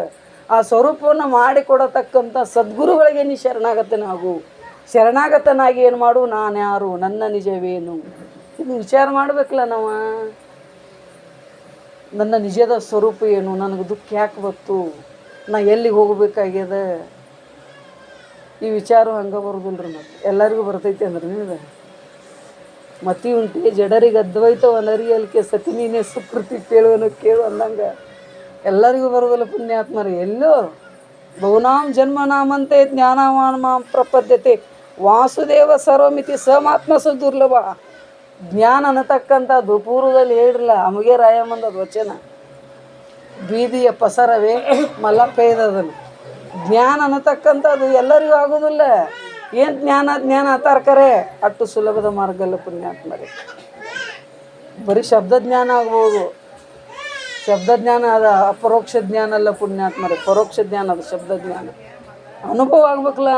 Speaker 2: ಆ ಸ್ವರೂಪವನ್ನು ಮಾಡಿಕೊಡತಕ್ಕಂಥ ಸದ್ಗುರುಗಳಿಗೆ ನೀ ಶರಣಾಗತನಾಗು. ಶರಣಾಗತನಾಗಿ ಏನು ಮಾಡು? ನಾನು ಯಾರು, ನನ್ನ ನಿಜವೇನು, ಇದು ವಿಚಾರ ಮಾಡಬೇಕಲ್ಲ ನಾವು. ನನ್ನ ನಿಜದ ಸ್ವರೂಪ ಏನು, ನನಗೆ ದುಃಖ ಯಾಕೆ ಬಂತು, ನಾ ಎಲ್ಲಿಗೆ ಹೋಗಬೇಕಾಗ್ಯದ, ಈ ವಿಚಾರ ಹಂಗೆ ಬರೋದಿಲ್ರಿ. ಮತ್ತೆ ಎಲ್ಲರಿಗೂ ಬರ್ತೈತಿ ಅಂದ್ರೆ ನೀವು ಮತಿ ಉಂಟಿ ಜಡರಿಗೆ ಅದ್ವೈತವ ನರಿಯಲ್ಕೆ ಸತಿ ನೀನೇ ಸುಕೃತಿ ಕೇಳುವನು ಕೇಳು ಅಂದಂಗೆ ಎಲ್ಲರಿಗೂ ಬರೋದಿಲ್ಲ ಪುಣ್ಯಾತ್ಮರು. ಎಲ್ಲೋ ಬಹುನಾಂ ಜನ್ಮನಾಮಂತೆ ಜ್ಞಾನವಾನ್ ಮಾಂ ಪ್ರಪದ್ಯತೆ ವಾಸುದೇವ ಸರ್ವಮಿತಿ ಸಮಾತ್ಮಸ ದುರ್ಲಭ. ಜ್ಞಾನ ಅನ್ನತಕ್ಕಂಥದ್ದು ಪೂರ್ವದಲ್ಲಿ ಹೇಳಿರಲ್ಲ ಅಮಗೆ ರಾಯಮ್ಮಂದದು ವಚನ. ಬೀದಿಯ ಪಸರವೇ ಮಲಪೇದದನು. ಜ್ಞಾನ ಅನ್ನತಕ್ಕಂಥದ್ದು ಎಲ್ಲರಿಗೂ ಆಗೋದಿಲ್ಲ. ಏನು ಜ್ಞಾನ ಅತಾರ್ಕರೆ ಅಷ್ಟು ಸುಲಭದ ಮಾರ್ಗ ಅಲ್ಲ ಪುಣ್ಯಾತ್ಮರೇ. ಬರೀ ಶಬ್ದಜ್ಞಾನ ಆಗ್ಬೋದು. ಶಬ್ದಜ್ಞಾನ ಅದ ಅಪರೋಕ್ಷ ಜ್ಞಾನ ಅಲ್ಲ ಪುಣ್ಯಾತ್ಮರೇ, ಪರೋಕ್ಷ ಜ್ಞಾನ ಅದು ಶಬ್ದಜ್ಞಾನ. ಅನುಭವ ಆಗ್ಬೇಕಲ್ಲ.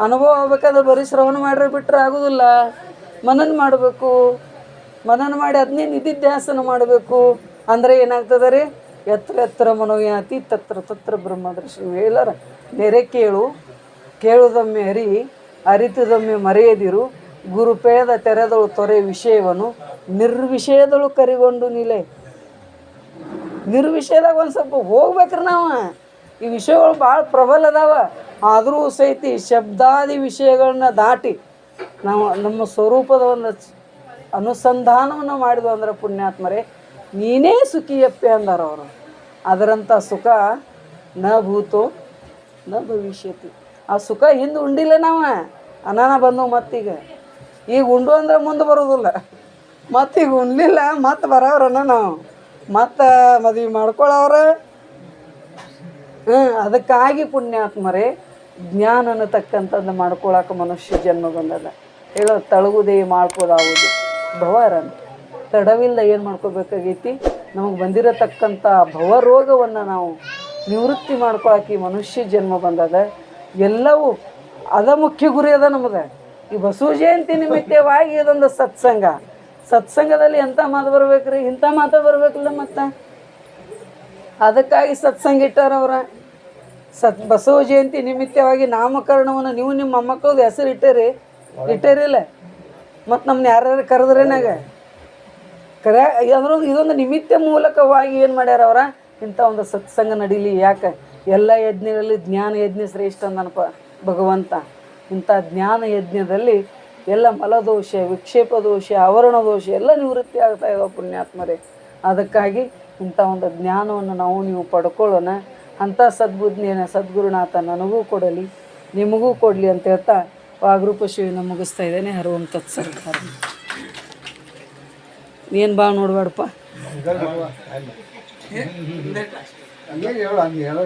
Speaker 2: ಅನುಭವ ಆಗ್ಬೇಕಾದ್ರೆ ಬರೀ ಶ್ರವಣ ಮಾಡ್ರೆ ಬಿಟ್ಟರೆ ಆಗೋದಿಲ್ಲ. ಮನನ ಮಾಡಬೇಕು. ಮನನ ಮಾಡಿ ಅದನ್ನೇ ನಿಧಿಧ್ಯಾಸನ ಮಾಡಬೇಕು. ಅಂದರೆ ಏನಾಗ್ತದೆ ರೀ? ಎತ್ತರ ಎತ್ತರ ಮನೋಯಾತಿ ತತ್ರ ತತ್ರ ಬ್ರಹ್ಮದರ್ಶನ ಹೇಳರ. ನೆರೆ ಕೇಳುವುದೊಮ್ಮೆ ಅರಿತುದೊಮ್ಮೆ ಮರೆಯದಿರು. ಗುರುಪೇದ ತೆರೆದಳು ತೊರೆ ವಿಷಯವನ್ನು ನಿರ್ವಿಷಯದಳು ಕರಿಗೊಂಡು ನಿಲೆ. ನಿರ್ವಿಷಯದಾಗ ಒಂದು ಸ್ವಲ್ಪ ಹೋಗ್ಬೇಕ್ರಿ ನಾವು. ಈ ವಿಷಯಗಳು ಭಾಳ ಪ್ರಬಲ ಅದಾವ. ಆದರೂ ಸಹಿತ ಶಬ್ದಾದಿ ವಿಷಯಗಳನ್ನ ದಾಟಿ ನಾವು ನಮ್ಮ ಸ್ವರೂಪದ ಒಂದು ಅನುಸಂಧಾನವನ್ನು ಮಾಡಿದ್ವು ಅಂದ್ರೆ ಪುಣ್ಯಾತ್ಮರೇ ನೀನೇ ಸುಖಿಯಪ್ಪೆ ಅಂದಾರ ಅವರು. ಅದರಂಥ ಸುಖ ನ ಭೂತೋ ನ ಭವಿಷ್ಯತಿ. ಆ ಸುಖ ಹಿಂದೆ ಉಂಡಿಲ್ಲ ನಾವು. ಅನಾನ ಬಂದು ಮತ್ತೀಗ ಈಗ ಉಂಡು ಅಂದ್ರೆ ಮುಂದೆ ಬರೋದಿಲ್ಲ. ಮತ್ತೀಗ ಉಣ್ಲಿಲ್ಲ ಮತ್ತೆ ಬರೋವ್ರನ್ನ ನಾವು ಮತ್ತು ಮದುವೆ ಮಾಡ್ಕೊಳ್ಳೋರ. ಅದಕ್ಕಾಗಿ ಪುಣ್ಯಾತ್ಮರೇ ಜ್ಞಾನ ಅನ್ನತಕ್ಕಂಥದ್ದು ಮಾಡ್ಕೊಳಕ್ಕೆ ಮನುಷ್ಯ ಜನ್ಮ ಬಂದದ. ಹೇಳೋ ತಳಗುದೇ ಮಾಡ್ಕೋದಾವುದು ಭವರನ್. ತಡವಿಲ್ಲ ಏನು ಮಾಡ್ಕೋಬೇಕಾಗೈತಿ? ನಮಗೆ ಬಂದಿರತಕ್ಕಂಥ ಭವರೋಗವನ್ನು ನಾವು ನಿವೃತ್ತಿ ಮಾಡ್ಕೊಳಕ್ಕೆ ಈ ಮನುಷ್ಯ ಜನ್ಮ ಬಂದದ. ಎಲ್ಲವೂ ಅದ ಮುಖ್ಯ ಗುರಿ ಅದ ನಮ್ಮದು. ಈ ಬಸವ ಜಯಂತಿ ನಿಮಿತ್ತವಾಗಿ ಇದೊಂದು ಸತ್ಸಂಗದಲ್ಲಿ ಎಂಥ ಮಾತು ಬರ್ಬೇಕ್ರಿ? ಇಂಥ ಮಾತು ಬರ್ಬೇಕಲ್ಲ. ಮತ್ತು ಅದಕ್ಕಾಗಿ ಸತ್ಸಂಗ ಇಟ್ಟಾರವ್ರ. ಬಸವ ಜಯಂತಿ ನಿಮಿತ್ತವಾಗಿ ನಾಮಕರಣವನ್ನು ನೀವು ನಿಮ್ಮ ಮೊಮ್ಮಕ್ಕಳದ್ದು ಹೆಸರು ಇಟ್ಟಿರಿಲ್ಲ. ಮತ್ತು ನಮ್ಮನ್ನ ಯಾರ್ಯಾರು ಕರೆದ್ರೇನಾಗ ಅಂದ್ರೆ ಇದೊಂದು ನಿಮಿತ್ತ ಮೂಲಕವಾಗಿ ಏನು ಮಾಡ್ಯಾರ ಅವರ? ಇಂಥ ಒಂದು ಸತ್ಸಂಗ ನಡೀಲಿ. ಯಾಕೆ? ಎಲ್ಲ ಯಜ್ಞಗಳಲ್ಲಿ ಜ್ಞಾನ ಯಜ್ಞ ಶ್ರೇಷ್ಠ ಅಂದನಪ್ಪ ಭಗವಂತ. ಇಂಥ ಜ್ಞಾನ ಯಜ್ಞದಲ್ಲಿ ಎಲ್ಲ ಮಲದೋಷ, ವಿಕ್ಷೇಪ ದೋಷ, ಆವರಣ ದೋಷ ಎಲ್ಲ ನಿವೃತ್ತಿ ಆಗ್ತಾ ಇದಾವೆ ಪುಣ್ಯಾತ್ಮರೇ. ಅದಕ್ಕಾಗಿ ಇಂಥ ಒಂದು ಜ್ಞಾನವನ್ನು ನೀವು ಪಡ್ಕೊಳ್ಳೋಣ. ಅಂಥ ಸದ್ಬುದ್ಧಿಯನ್ನು ಸದ್ಗುರುನಾಥ ನನಗೂ ಕೊಡಲಿ, ನಿಮಗೂ ಕೊಡಲಿ ಅಂತ ಹೇಳ್ತಾ ವಾಗರೂಪ ಶಿವನ ಮುಗಿಸ್ತಾ ಇದ್ದೇನೆ. ಹರಂ ತತ್ಸತ್. ನೀನು ಬಾ ನೋಡ್ಬೇಡಪ್ಪ.
Speaker 1: ಹಂಗೆ ಹೇಳು